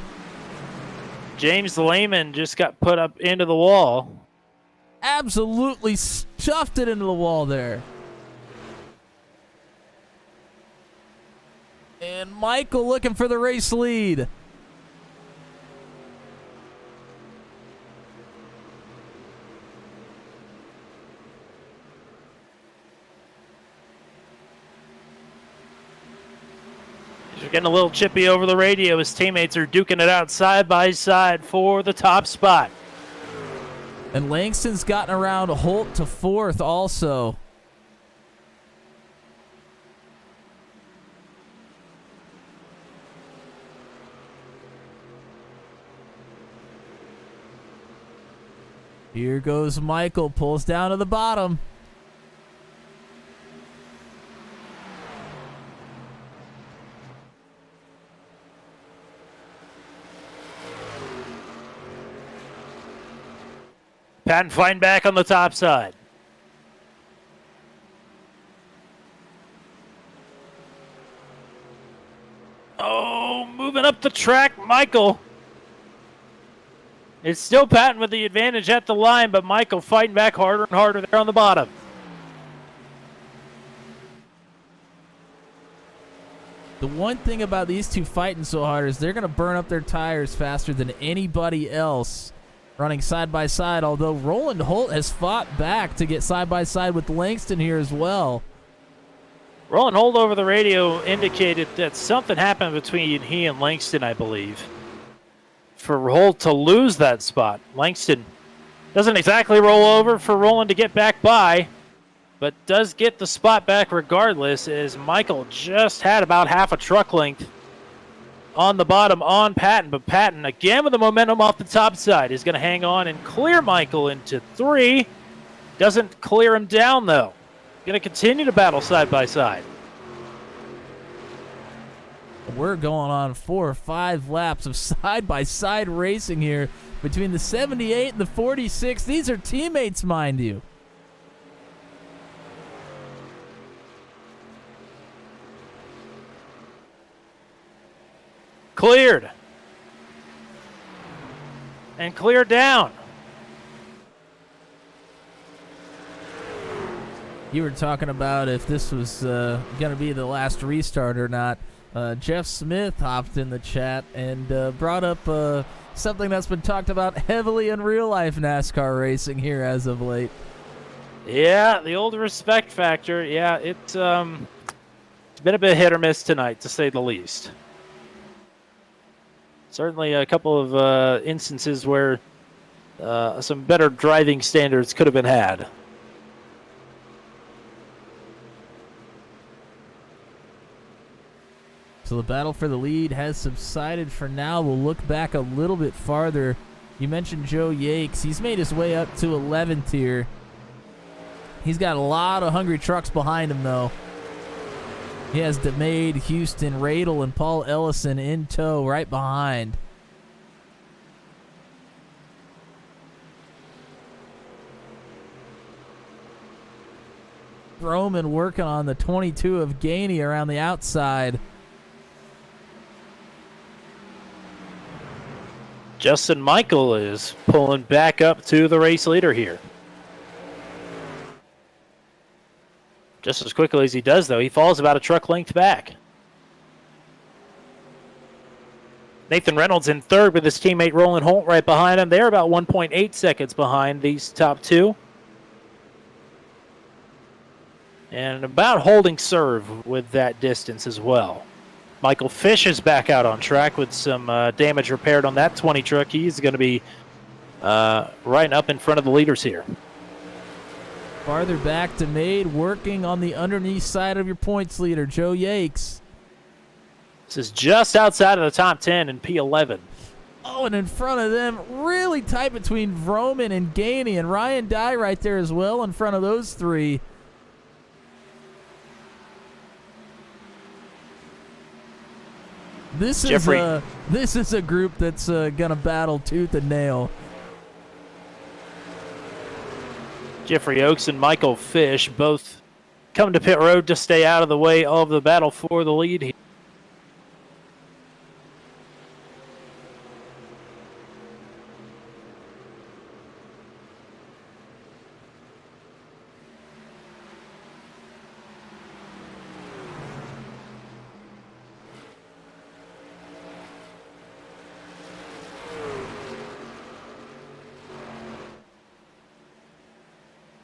James Lehman just got put up into the wall. Absolutely stuffed it into the wall there. And Michael looking for the race lead. He's getting a little chippy over the radio. His teammates are duking it out side by side for the top spot. And Langston's gotten around Holt to 4th also. Here goes Michael, pulls down to the bottom. Patton fighting back on the top side. Oh, moving up the track, Michael. It's still Patton with the advantage at the line, but Michael fighting back harder and harder there on the bottom. The one thing about these two fighting so hard is they're going to burn up their tires faster than anybody else running side by side, although Roland Holt has fought back to get side by side with Langston here as well. Roland Holt over the radio indicated that something happened between he and Langston, I believe, for Holt to lose that spot. Langston doesn't exactly roll over for Roland to get back by, but does get the spot back regardless, as Michael just had about half a truck length on the bottom on Patton. But Patton, again with the momentum off the top side, is going to hang on and clear Michael into 3. Doesn't clear him down, though. Going to continue to battle side by side. We're going on 4 or 5 laps of side-by-side racing here between the 78 and the 46. These are teammates, mind you. Cleared. And cleared down. You were talking about if this was going to be the last restart or not. Jeff Smith hopped in the chat and brought up something that's been talked about heavily in real-life NASCAR racing here as of late. Yeah, the old respect factor. Yeah, it's been a bit hit or miss tonight, to say the least. Certainly a couple of instances where some better driving standards could have been had. So the battle for the lead has subsided for now. We'll look back a little bit farther. You mentioned Joe Yakes. He's made his way up to 11th here. He's got a lot of hungry trucks behind him, though. He has DeMade, Houston, Radel, and Paul Ellison in tow right behind. Roman working on the 22 of Gainey around the outside. Justin Michael is pulling back up to the race leader here. Just as quickly as he does, though, he falls about a truck length back. Nathan Reynolds in third with his teammate Roland Holt right behind him. They're about 1.8 seconds behind these top two. And about holding serve with that distance as well. Michael Fish is back out on track with some damage repaired on that 20 truck. He's going to be right up in front of the leaders here. Farther back to Made, working on the underneath side of your points leader, Joe Yakes. This is just outside of the top 10 in P11. Oh, and in front of them, really tight between Vroman and Gainey, and Ryan Dye right there as well in front of those three. This is a group that's gonna battle tooth and nail. Jeffrey Oakes and Michael Fish both come to pit road to stay out of the way of the battle for the lead here.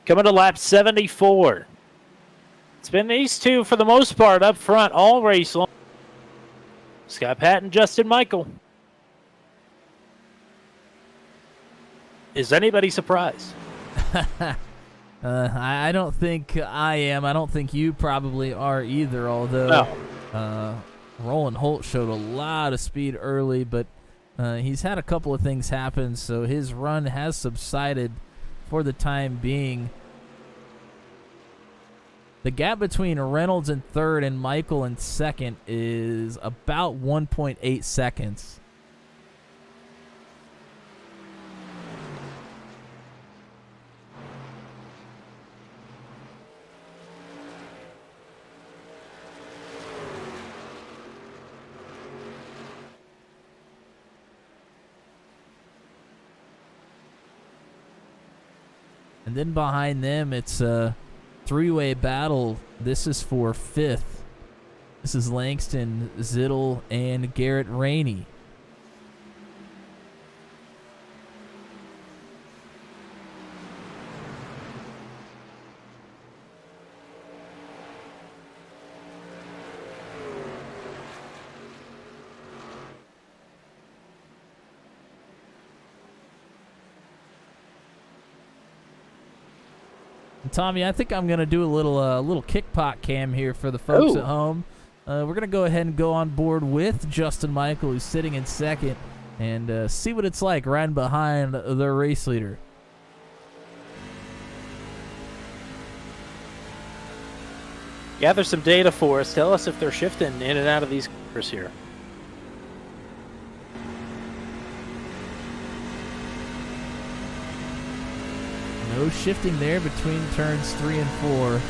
Coming to lap 74. It's been these two for the most part up front all race long. Scott Patton, Justin Michael. Is anybody surprised? I don't think I am. I don't think you probably are either, although Roland Holt showed a lot of speed early, but he's had a couple of things happen, so his run has subsided for the time being. The gap between Reynolds in third and Michael in second is about 1.8 seconds. And then behind them, it's a three-way battle. This is for fifth. This is Langston, Zittel, and Garrett Rainey. Tommy, I think I'm going to do a little kickpot cam here for the folks at home. We're going to go ahead and go on board with Justin Michael, who's sitting in second, and see what it's like riding behind the race leader. Gather some data for us. Tell us if they're shifting in and out of these corners here. No shifting there between turns 3 and 4.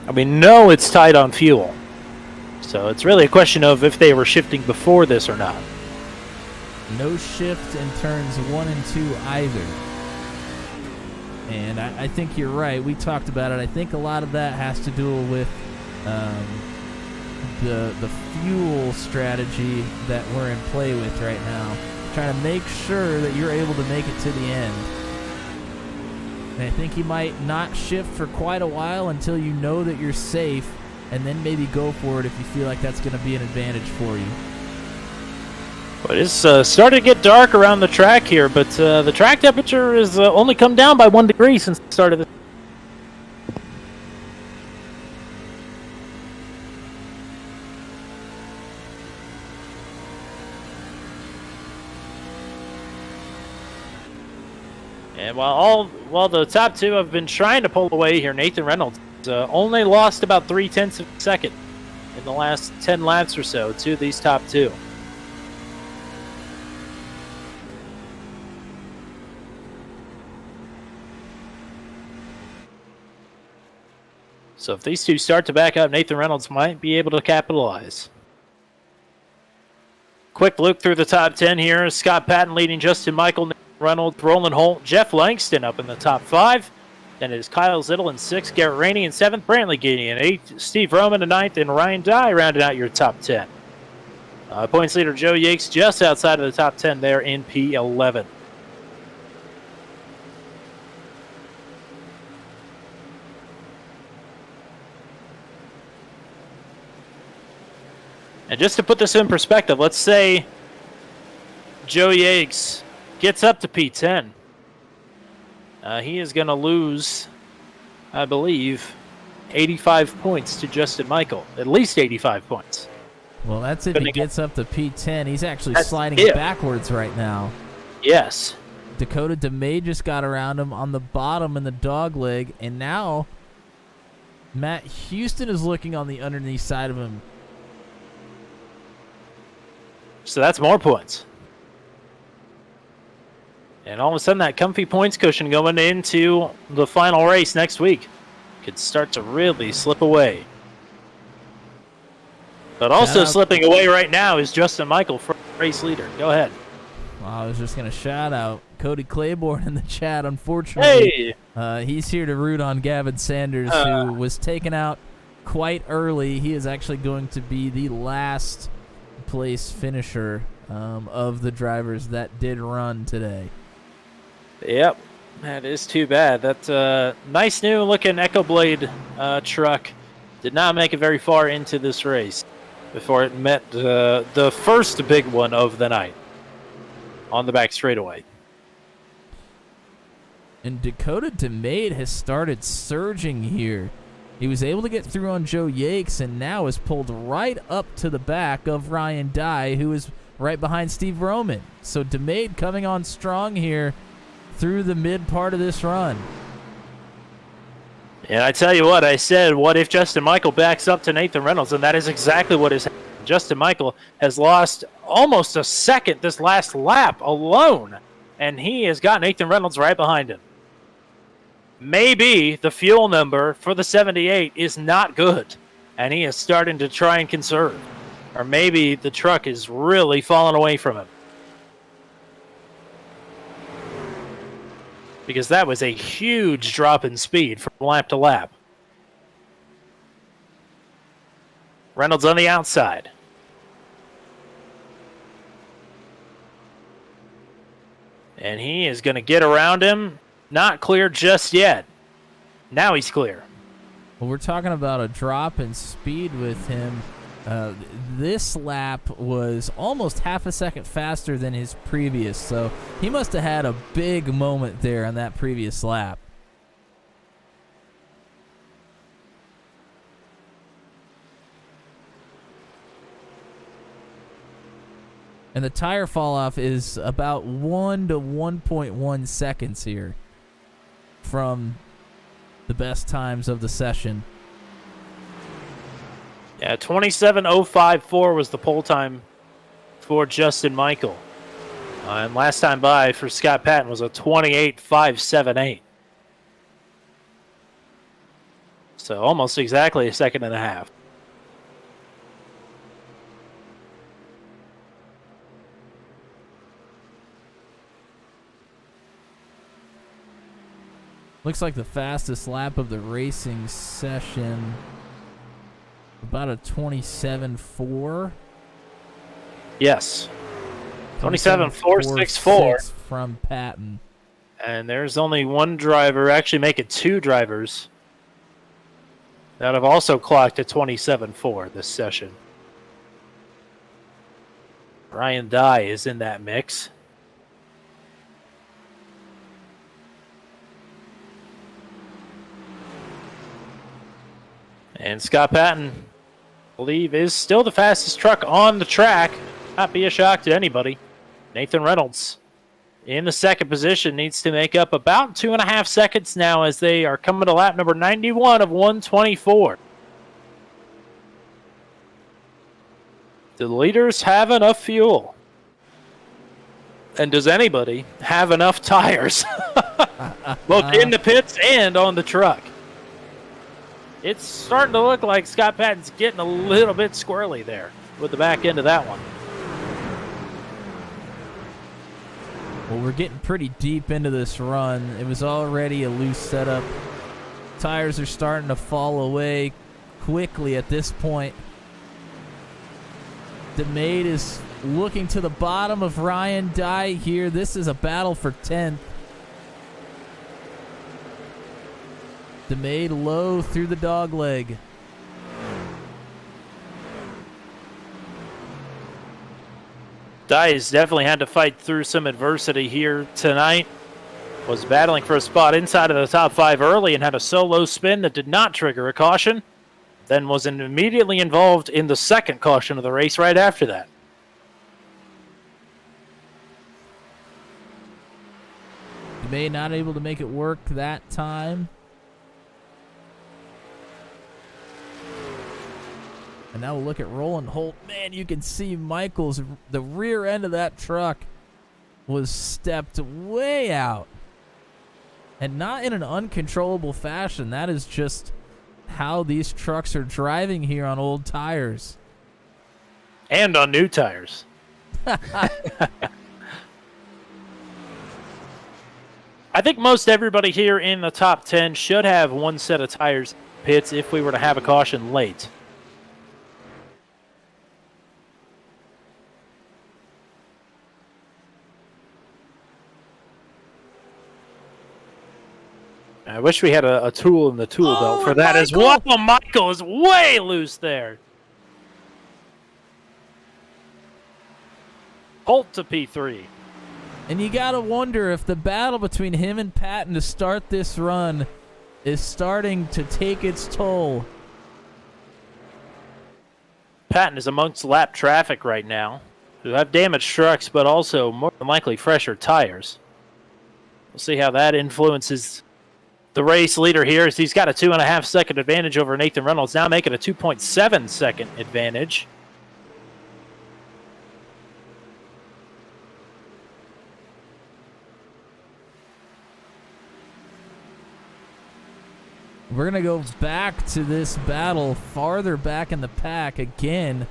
And we know it's tight on fuel. So it's really a question of if they were shifting before this or not. No shift in turns 1 and 2 either. And I think you're right. We talked about it. I think a lot of that has to do with the fuel strategy that we're in play with right now. Trying to make sure that you're able to make it to the end. And I think you might not shift for quite a while until you know that you're safe, and then maybe go for it if you feel like that's going to be an advantage for you. But it's starting to get dark around the track here, but the track temperature has only come down by 1 degree since the start of the... And while the top two have been trying to pull away here, Nathan Reynolds only lost about 0.3 of a second in the last 10 laps or so to these top two. So if these two start to back up, Nathan Reynolds might be able to capitalize. Quick look through the top 10 here. Scott Patton leading Justin Michael, Nathan Reynolds, Roland Holt, Jeff Langston up in the top 5. Then it is Kyle Zittel in 6th, Garrett Rainey in 7th, Brantley Giddy in 8th, Steve Roman in 9th, and Ryan Dye rounding out your top 10. Points leader Joe Yakes just outside of the top 10 there in P11. And just to put this in perspective, let's say Joe Yakes gets up to P10. He is going to lose, I believe, 85 points to Justin Michael. At least 85 points. Well, that's if he gets up to P10. He's actually sliding backwards right now. Yes. Dakota DeMay just got around him on the bottom in the dog leg, and now Matt Houston is looking on the underneath side of him. So that's more points. And all of a sudden, that comfy points cushion going into the final race next week could start to really slip away. But also slipping away right now is Justin Michael, race leader. Go ahead. Well, I was just going to shout out Cody Claiborne in the chat. Unfortunately, he's here to root on Gavin Sanders, who was taken out quite early. He is actually going to be the last place finisher of the drivers that did run today. Yep, that is too bad. That nice new looking Echo Blade truck did not make it very far into this race before it met the first big one of the night on the back straightaway. And Dakota DeMay has started surging here. He was able to get through on Joe Yakes and now is pulled right up to the back of Ryan Dye, who is right behind Steve Roman. So DeMay coming on strong here through the mid part of this run. And I tell you what, I said, what if Justin Michael backs up to Nathan Reynolds? And that is exactly what has happened. Justin Michael has lost almost a second this last lap alone, and he has got Nathan Reynolds right behind him. Maybe the fuel number for the 78 is not good, and he is starting to try and conserve. Or maybe the truck is really falling away from him. Because that was a huge drop in speed from lap to lap. Reynolds on the outside. And he is going to get around him. Not clear just yet. Now he's clear. Well, we're talking about a drop in speed with him. This lap was almost half a second faster than his previous, so he must have had a big moment there on that previous lap. And the tire fall off is about 1 to 1.1 seconds here from the best times of the session. Yeah, 27.054 was the pole time for Justin Michael. And last time by for Scott Patton was a 28.578. So almost exactly a second and a half. Looks like the fastest lap of the racing session, about a 27.4. Yes. 27.464 from Patton. And there's only one driver, actually make it two drivers, that have also clocked a 27.4 this session. Ryan Dye is in that mix. And Scott Patton, I believe, is still the fastest truck on the track. Not be a shock to anybody. Nathan Reynolds in the second position, needs to make up about 2.5 seconds now as they are coming to lap number 91 of 124. Do the leaders have enough fuel? And does anybody have enough tires? Both in the pits and on the truck. It's starting to look like Scott Patton's getting a little bit squirrely there with the back end of that one. Well, we're getting pretty deep into this run. It was already a loose setup. Tires are starting to fall away quickly at this point. DeMade is looking to the bottom of Ryan Dye here. This is a battle for 10th. DeMade low through the dog leg. Dye has definitely had to fight through some adversity here tonight. Was battling for a spot inside of the top 5 early and had a solo spin that did not trigger a caution. Then was immediately involved in the second caution of the race right after that. DeMade not able to make it work that time. And now we'll look at Roland Holt. Man, you can see Michael's, the rear end of that truck was stepped way out. And not in an uncontrollable fashion. That is just how these trucks are driving here on old tires. And on new tires. I think most everybody here in the top 10 should have one set of tires pits if we were to have a caution late. I wish we had a tool in the tool belt for that as well. Michael is way loose there. Holt to P3. And you got to wonder if the battle between him and Patton to start this run is starting to take its toll. Patton is amongst lap traffic right now, who have damaged trucks, but also more than likely fresher tires. We'll see how that influences the race leader here, as he's got a 2.5 second advantage over Nathan Reynolds, now making a 2.7 second advantage. We're going to go back to this battle farther back in the pack again.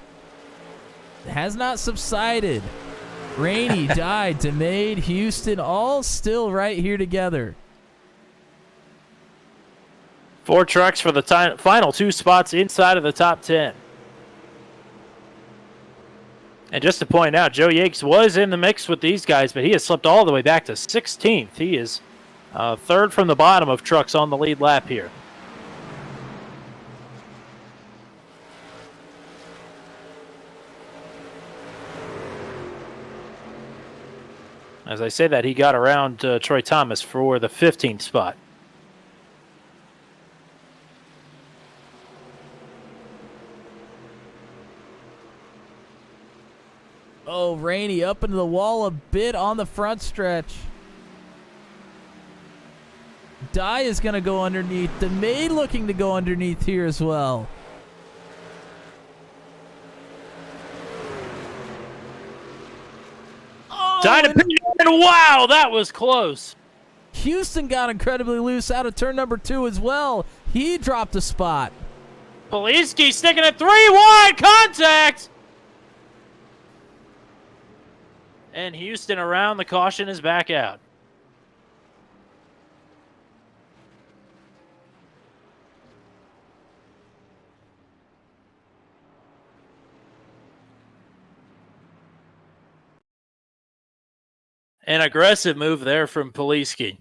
It has not subsided. Rainey, Dye, DeMade, Houston, all still right here together. 4 trucks for the final 2 spots inside of the top 10. And just to point out, Joe Yakes was in the mix with these guys, but he has slipped all the way back to 16th. He is third from the bottom of trucks on the lead lap here. As I say that, he got around Troy Thomas for the 15th spot. Oh, Rainey up into the wall a bit on the front stretch. Dye is going to go underneath. DeMade looking to go underneath here as well. And wow, that was close. Houston got incredibly loose out of turn number 2 as well. He dropped a spot. Poliski sticking it 3 wide contact. And Houston around the caution is back out. An aggressive move there from Poliski.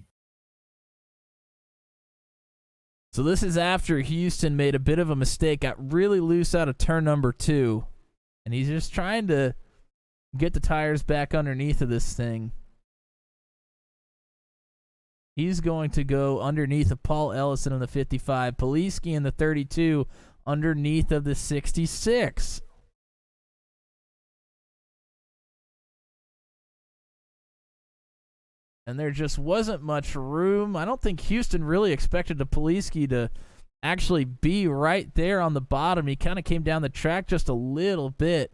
So this is after Houston made a bit of a mistake, got really loose out of turn number 2. And he's just trying to get the tires back underneath of this thing. He's going to go underneath of Paul Ellison in the 55. Poliski in the 32 underneath of the 66. and there just wasn't much room. I don't think Houston really expected Poliski to actually be right there on the bottom. He kind of came down the track just a little bit.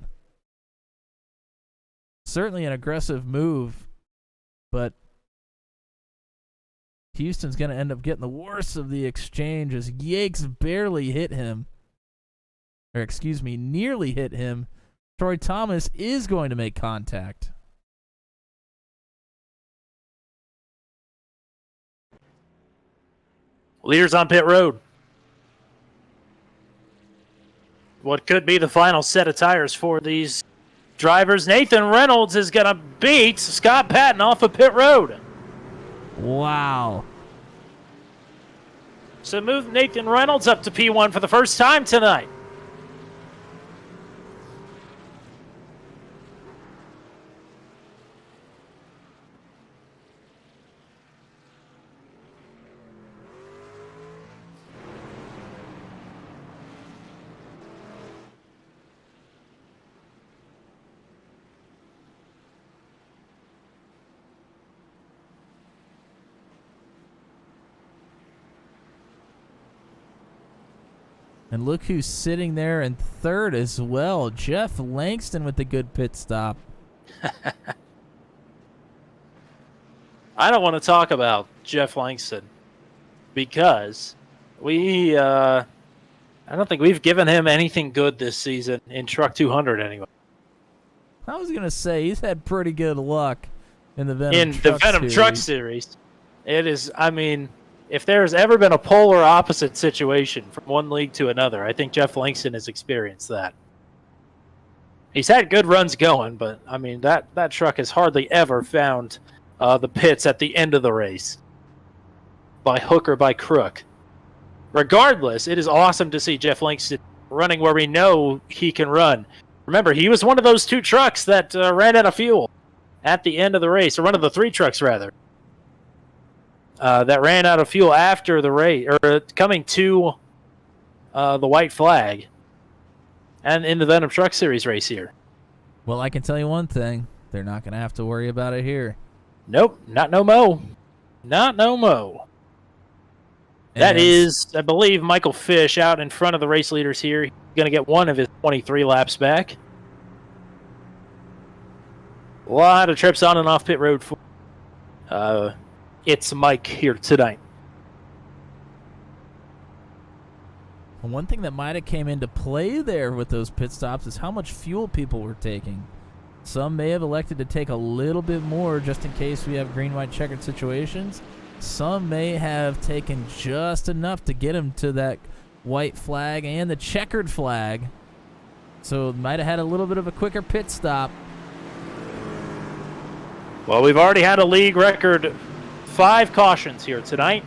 Certainly an aggressive move, but Houston's going to end up getting the worst of the exchange as Yakes barely hit him. Or excuse me, nearly hit him. Troy Thomas is going to make contact. Leaders on pit road. What could be the final set of tires for these drivers? Nathan Reynolds is going to beat Scott Patton off of pit road. Wow. So move Nathan Reynolds up to P1 for the first time tonight. And look who's sitting there in third as well. Jeff Langston with the good pit stop. I don't want to talk about Jeff Langston because I don't think we've given him anything good this season in Truck 200 anyway. I was going to say, he's had pretty good luck in the Venom Truck Series. It is, I mean, if there's ever been a polar opposite situation from one league to another, I think Jeff Langston has experienced that. He's had good runs going, but, I mean, that truck has hardly ever found the pits at the end of the race, by hook or by crook. Regardless, it is awesome to see Jeff Langston running where we know he can run. Remember, he was one of those two trucks that ran out of fuel at the end of the race, or one of the three trucks, rather, that ran out of fuel after the race, or coming to the white flag, and in the Venom Truck Series race here. Well, I can tell you one thing. They're not going to have to worry about it here. Nope, not no mo. Not no mo. That is, I believe, Michael Fish out in front of the race leaders here. He's going to get one of his 23 laps back. A lot of trips on and off pit road for It's Mike here tonight. One thing that might have came into play there with those pit stops is how much fuel people were taking. Some may have elected to take a little bit more just in case we have green-white checkered situations. Some may have taken just enough to get him to that white flag and the checkered flag. So might have had a little bit of a quicker pit stop. Well, we've already had a league record 5 cautions here tonight.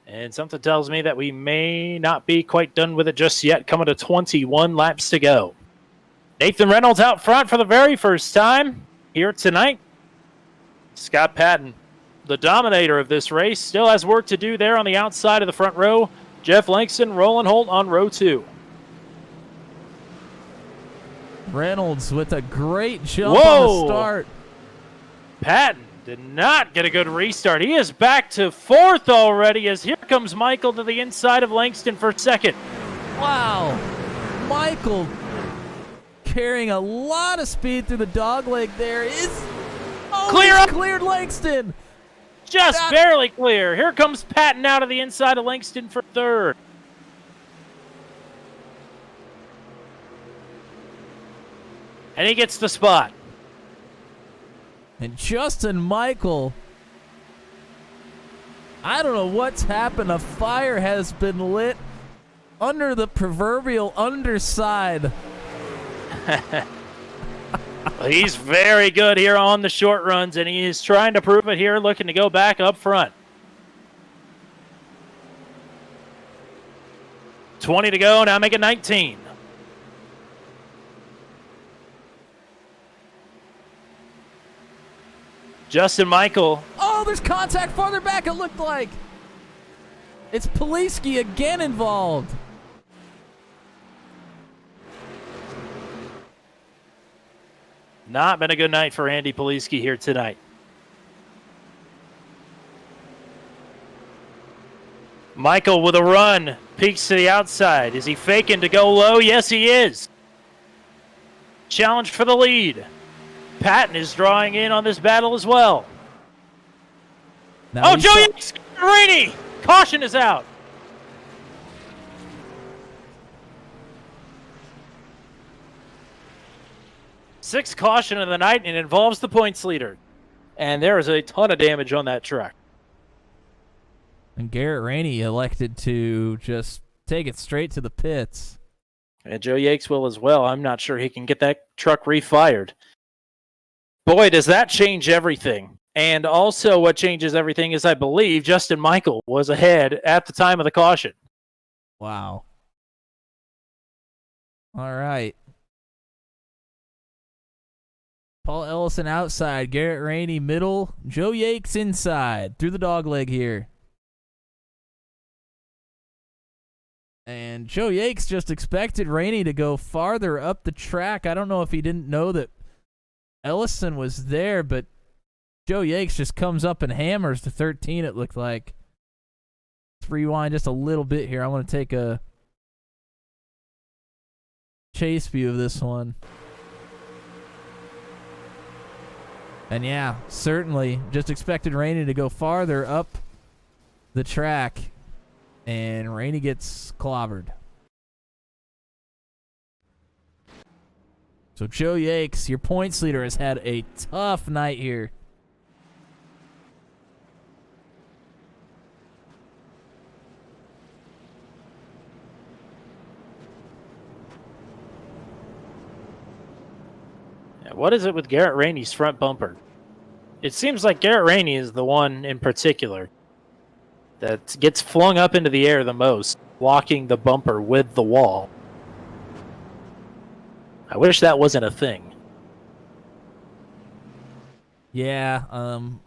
And something tells me that we may not be quite done with it just yet, coming to 21 laps to go. Nathan Reynolds out front for the very first time here tonight. Scott Patton, the dominator of this race, still has work to do there on the outside of the front row. Jeff Langston, Roland Holt on row 2. Reynolds with a great jump on the start. Patton did not get a good restart. He is back to 4th already as here comes Michael to the inside of Langston for 2nd. Wow. Michael carrying a lot of speed through the dogleg there. Cleared Langston. Just barely clear. Here comes Patton out of the inside of Langston for 3rd. And he gets the spot. And Justin Michael, I don't know what's happened. A fire has been lit under the proverbial underside. He's very good here on the short runs, and he is trying to prove it here, looking to go back up front. 20 to go, now make it 19. Justin Michael. Oh, there's contact farther back, it looked like. It's Poliski again involved. Not been a good night for Andy Poliski here tonight. Michael with a run, peeks to the outside. Is he faking to go low? Yes, he is. Challenge for the lead. Patton is drawing in on this battle as well. Now Joe Yakes! Rainey! Caution is out. Sixth caution of the night, and it involves the points leader. And there is a ton of damage on that truck. And Garrett Rainey elected to just take it straight to the pits. And Joe Yakes will as well. I'm not sure he can get that truck refired. Boy, does that change everything. And also what changes everything is, I believe, Justin Michael was ahead at the time of the caution. Wow. All right. Paul Ellison outside. Garrett Rainey middle. Joe Yakes inside. Through the dogleg here. And Joe Yakes just expected Rainey to go farther up the track. I don't know if he didn't know that Ellison was there, but Joe Yakes just comes up and hammers to 13, it looked like. Let's rewind just a little bit here. I want to take a chase view of this one. And yeah, certainly just expected Rainey to go farther up the track. And Rainey gets clobbered. So Joe Yakes, your points leader, has had a tough night here. What is it with Garrett Rainey's front bumper? It seems like Garrett Rainey is the one in particular that gets flung up into the air the most, blocking the bumper with the wall. I wish that wasn't a thing. Yeah,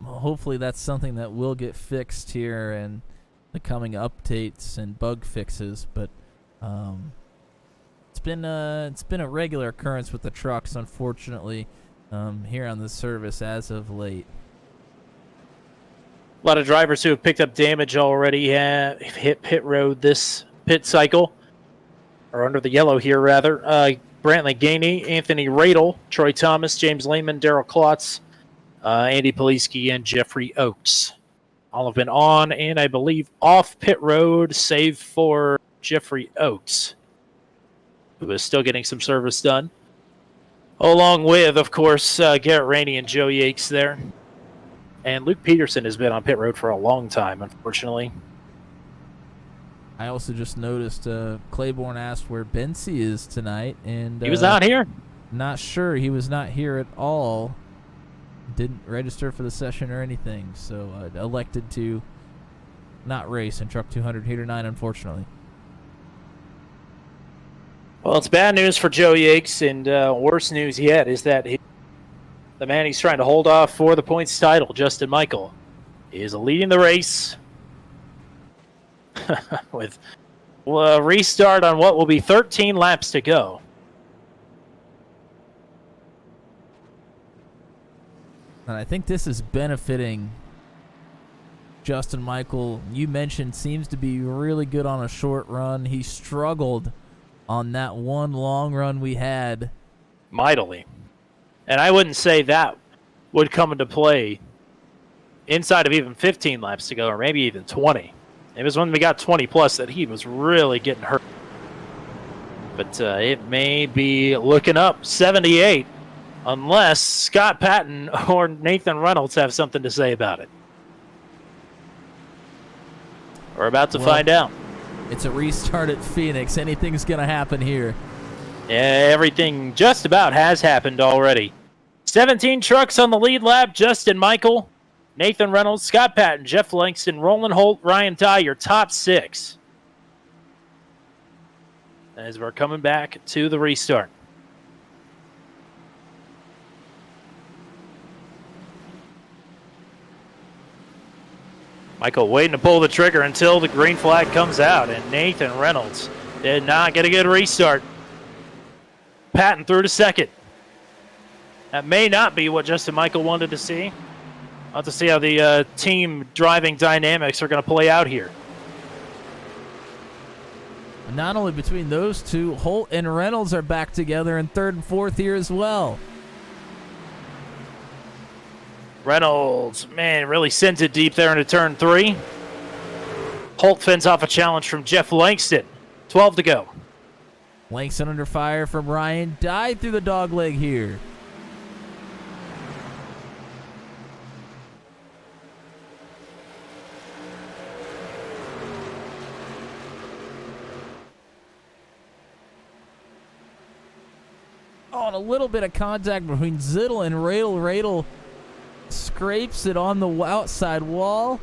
hopefully that's something that will get fixed here in the coming updates and bug fixes, but it's been a regular occurrence with the trucks, unfortunately, here on the service as of late. A lot of drivers who have picked up damage already have hit pit road this pit cycle, or under the yellow here, rather. Brantley Gainey, Anthony Radel, Troy Thomas, James Lehman, Daryl Klotz, Andy Poliski, and Jeffrey Oakes. All have been on and, I believe, off pit road, save for Jeffrey Oakes, who is still getting some service done. Along with, of course, Garrett Rainey and Joe Yakes there. And Luke Peterson has been on pit road for a long time, unfortunately. I also just noticed Claiborne asked where Bency is tonight, and He was not here? Not sure. He was not here at all. Didn't register for the session or anything, so elected to not race in Truck 200 Heater 9, unfortunately. Well, it's bad news for Joe Yakes, and worse news yet is that the man he's trying to hold off for the points title, Justin Michael, is leading the race with a restart on what will be 13 laps to go. And I think this is benefiting Justin Michael. You mentioned seems to be really good on a short run. He struggled on that one long run we had. Mightily. And I wouldn't say that would come into play inside of even 15 laps to go, or maybe even 20. It was when we got 20 plus that he was really getting hurt. But it may be looking up 78, unless Scott Patton or Nathan Reynolds have something to say about it. We're about to find out. It's a restart at Phoenix. Anything's going to happen here. Yeah, everything just about has happened already. 17 trucks on the lead lap. Justin Michael, Nathan Reynolds, Scott Patton, Jeff Langston, Roland Holt, Ryan Ty, your top six. As we're coming back to the restart. Michael waiting to pull the trigger until the green flag comes out, and Nathan Reynolds did not get a good restart. Patton through to second. That may not be what Justin Michael wanted to see. I'll have to see how the team driving dynamics are going to play out here. Not only between those two, Holt and Reynolds are back together in third and fourth here as well. Reynolds, man, really sends it deep there into turn 3. Holt fends off a challenge from Jeff Langston. 12 to go. Langston under fire from Ryan. Died through the dog leg here. Oh, and a little bit of contact between Zittel and Radel. Radel scrapes it on the outside wall.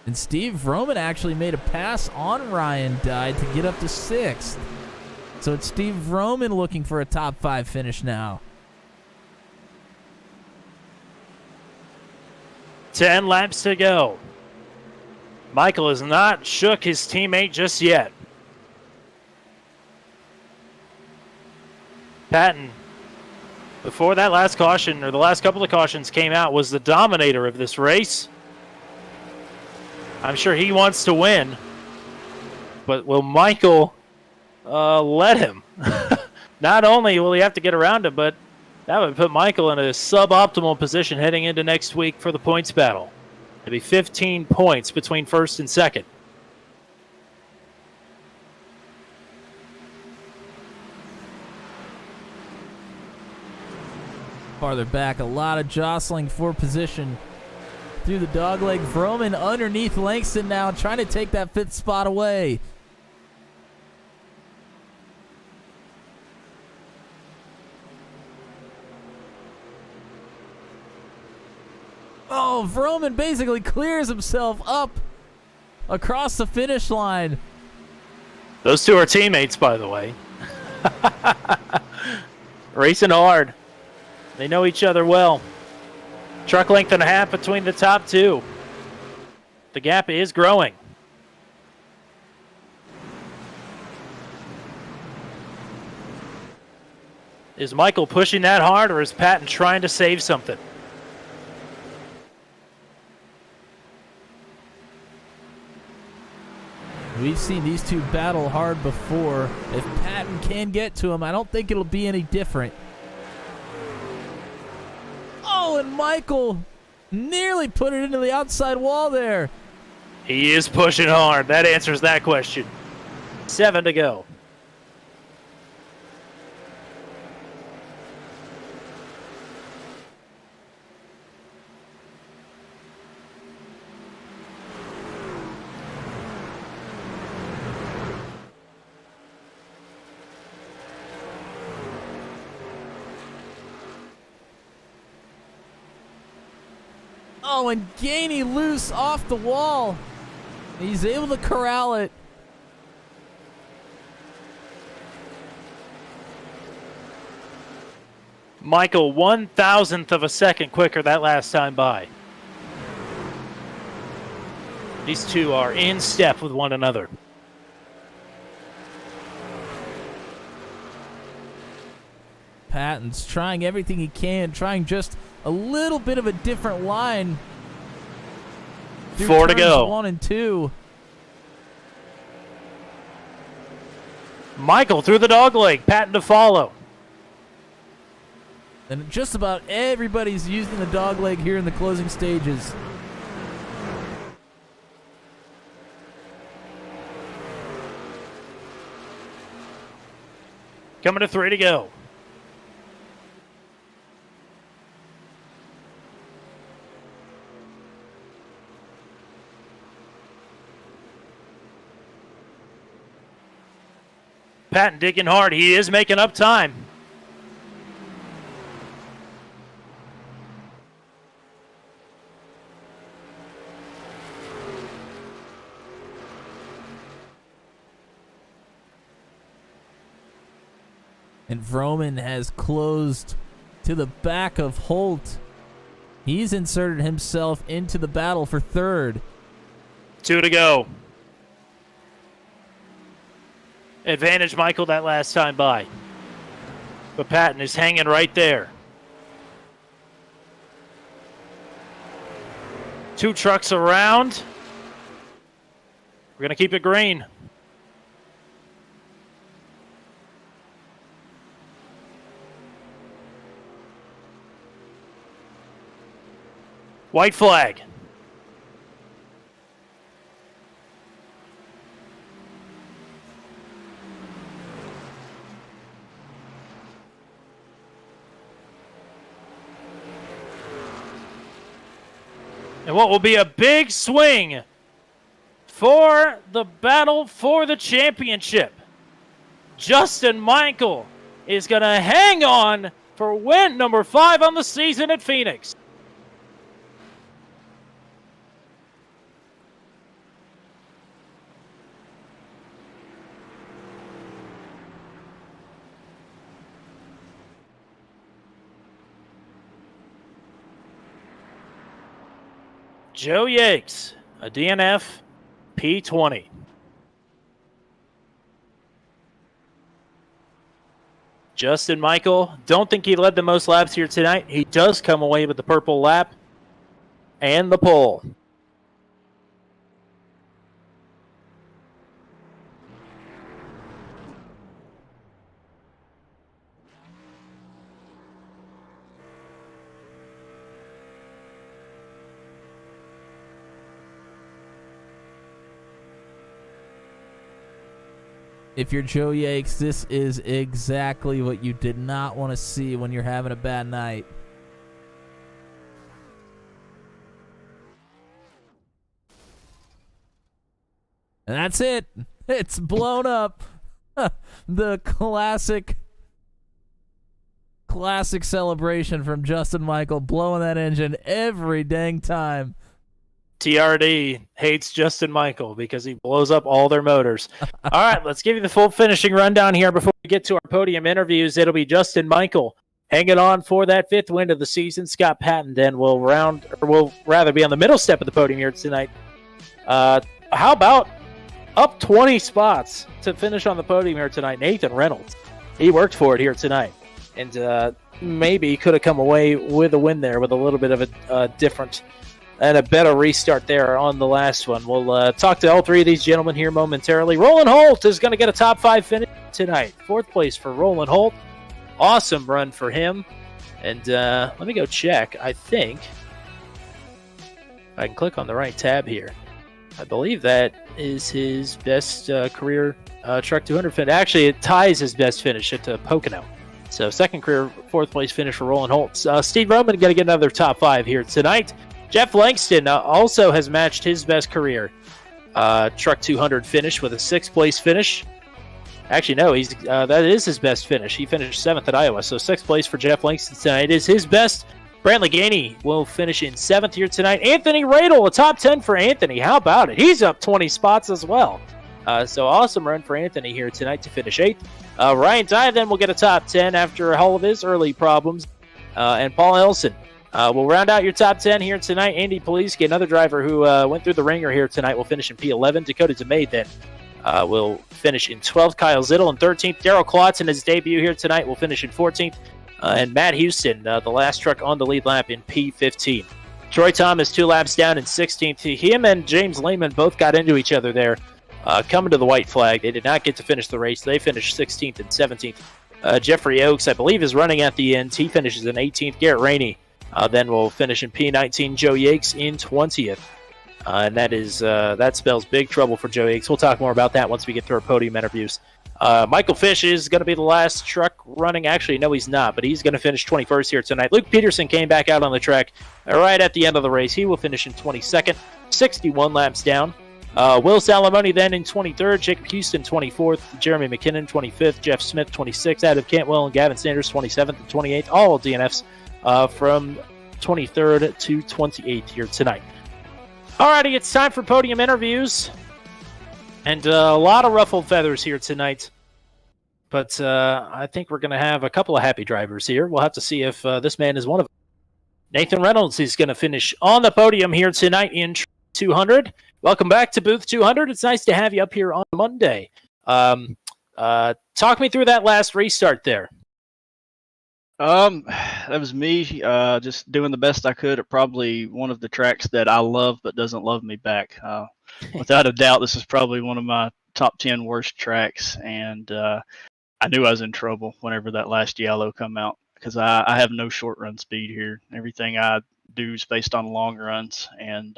And Steve Roman actually made a pass on Ryan Died to get up to 6th. So it's Steve Roman looking for a top 5 finish now. 10 laps to go. Michael has not shook his teammate just yet. Patton, before that last caution, or the last couple of cautions came out, was the dominator of this race. I'm sure he wants to win, but will Michael let him? Not only will he have to get around him, but that would put Michael in a suboptimal position heading into next week for the points battle. It'd be 15 points between first and second. Farther back, a lot of jostling for position through the dogleg. Vroman underneath Langston now, trying to take that 5th spot away. Oh, Vroman basically clears himself up across the finish line. Those two are teammates, by the way. Racing hard. They know each other well. Truck length and a half between the top two. The gap is growing. Is Michael pushing that hard, or is Patton trying to save something? We've seen these two battle hard before. If Patton can get to him, I don't think it'll be any different. Oh, and Michael nearly put it into the outside wall there. He is pushing hard. That answers that question. 7 to go. Oh, and Gainey loose off the wall. He's able to corral it. Michael, 1,000th of a second quicker that last time by. These two are in step with one another. Patton's trying everything he can, trying just a little bit of a different line. 4 to go. 1 and 2. Michael through the dog leg. Patton to follow. And just about everybody's using the dog leg here in the closing stages. Coming to 3 to go. Patton digging hard. He is making up time. And Vroman has closed to the back of Holt. He's inserted himself into the battle for 3rd. 2 to go. Advantage Michael that last time by. But Patton is hanging right there. 2 trucks around. We're going to keep it green. White flag. And what will be a big swing for the battle for the championship. Justin Michael is going to hang on for win number 5 on the season at Phoenix. Joe Yakes, a DNF P20. Justin Michael, don't think he led the most laps here tonight. He does come away with the purple lap and the pole. If you're Joe Yakes, this is exactly what you did not want to see when you're having a bad night. And that's it. It's blown up. The classic celebration from Justin Michael, blowing that engine every dang time. TRD hates Justin Michael because he blows up all their motors. All right, let's give you the full finishing rundown here before we get to our podium interviews. It'll be Justin Michael hanging on for that 5th win of the season. Scott Patton then will rather be on the middle step of the podium here tonight. How about up 20 spots to finish on the podium here tonight? Nathan Reynolds. He worked for it here tonight, and maybe could have come away with a win there with a little bit of a different and a better restart there on the last one. We'll talk to all 3 of these gentlemen here momentarily. Roland Holt is going to get a top 5 finish tonight. 4th place for Roland Holt. Awesome run for him. And let me go check. I think I can click on the right tab here. I believe that is his best career Truck 200 finish. Actually, it ties his best finish at Pocono. So 2nd career 4th place finish for Roland Holt. Steve Roman going to get another top 5 here tonight. Jeff Langston also has matched his best career Truck 200 finish with a 6th place finish. Actually, no, that is his best finish. He finished 7th at Iowa, so 6th place for Jeff Langston tonight is his best. Brantley Gainey will finish in 7th here tonight. Anthony Radel, a top 10 for Anthony. How about it? He's up 20 spots as well. So awesome run for Anthony here tonight to finish 8th. Ryan Dye then will get a top 10 after all of his early problems. And Paul Elson will round out your top 10 here tonight. Andy Poliski, another driver who went through the ringer here tonight, will finish in P11. Dakota DeMay then will finish in 12th. Kyle Zittel in 13th. Darrell Klotz in his debut here tonight will finish in 14th. And Matt Houston, the last truck on the lead lap, in P15. Troy Thomas 2 laps down in 16th. Him and James Lehman both got into each other there coming to the white flag. They did not get to finish the race. They finished 16th and 17th. Jeffrey Oakes, I believe, is running at the end. He finishes in 18th. Garrett Rainey then will finish in P19. Joe Yakes in 20th. And that spells big trouble for Joe Yakes. We'll talk more about that once we get through our podium interviews. Michael Fish is going to be the last truck running. Actually, no, he's not, but he's going to finish 21st here tonight. Luke Peterson came back out on the track right at the end of the race. He will finish in 22nd, 61 laps down. Will Salamone then in 23rd, Jacob Houston 24th, Jeremy McKinnon 25th, Jeff Smith 26th, Adam Cantwell and Gavin Sanders 27th and 28th, all DNFs from 23rd to 28th here tonight. Alrighty, it's time for podium interviews. And a lot of ruffled feathers here tonight. But I think we're going to have a couple of happy drivers here. We'll have to see if this man is one of them. Nathan Reynolds is going to finish on the podium here tonight in 200. Welcome back to Booth 200. It's nice to have you up here on Monday. Talk me through that last restart there. That was me, just doing the best I could at probably one of the tracks that I love but doesn't love me back. Without a doubt, this is probably one of my top 10 worst tracks, and I knew I was in trouble whenever that last yellow come out because I have no short run speed here. Everything I do is based on long runs, and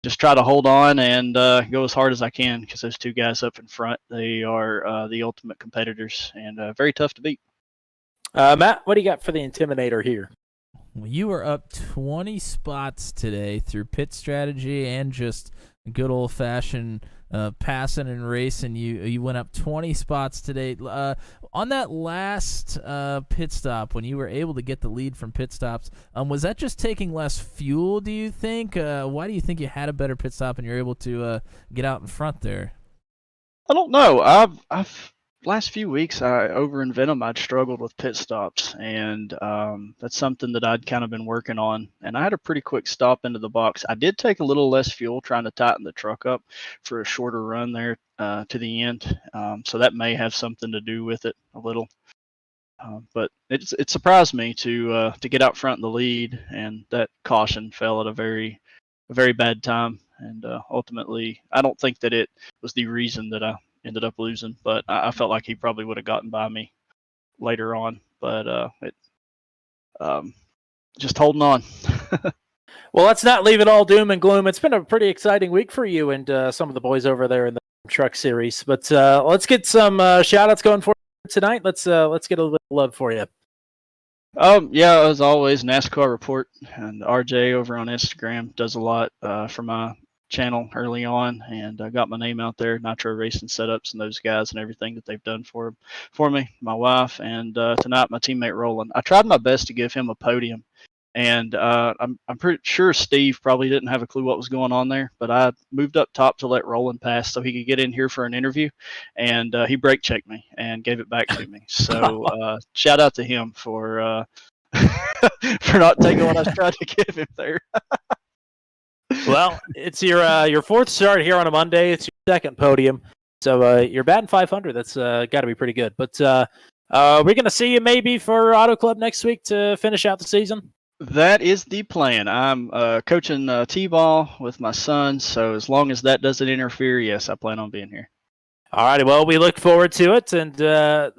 just try to hold on and go as hard as I can because those two guys up in front, they are the ultimate competitors and very tough to beat. Matt, what do you got for the Intimidator here? Well, you were up 20 spots today through pit strategy and just good old-fashioned passing and racing. You went up 20 spots today. On that last pit stop, when you were able to get the lead from pit stops, was that just taking less fuel, do you think? Why do you think you had a better pit stop and you're able to get out in front there? I don't know. I've last few weeks over in Venom I'd struggled with pit stops, and that's something that I'd kind of been working on. And I had a pretty quick stop into the box. I did take a little less fuel trying to tighten the truck up for a shorter run there to the end, so that may have something to do with it a little. But it surprised me to get out front in the lead, and that caution fell at a very bad time. And ultimately, I don't think that it was the reason that I ended up losing, but I felt like he probably would have gotten by me later on. But just holding on. Well, let's not leave it all doom and gloom. It's been a pretty exciting week for you and some of the boys over there in the truck series. But let's get some shout-outs going for tonight. Let's get a little bit of love for you. Yeah, as always, NASCAR Report and RJ over on Instagram does a lot for my channel early on, and I got my name out there, Nitro Racing Setups, and those guys and everything that they've done for me, my wife, and tonight my teammate Roland. I tried my best to give him a podium, and I'm pretty sure Steve probably didn't have a clue what was going on there, but I moved up top to let Roland pass so he could get in here for an interview, and he brake checked me and gave it back to me. So shout out to him for for not taking what I was trying to give him there. Well, it's your fourth start here on a Monday. It's your second podium, so you're batting 500. That's got to be pretty good. But we're going to see you maybe for Auto Club next week to finish out the season. That is the plan. I'm coaching T-ball with my son, so as long as that doesn't interfere, yes, I plan on being here. All righty. Well, we look forward to it, and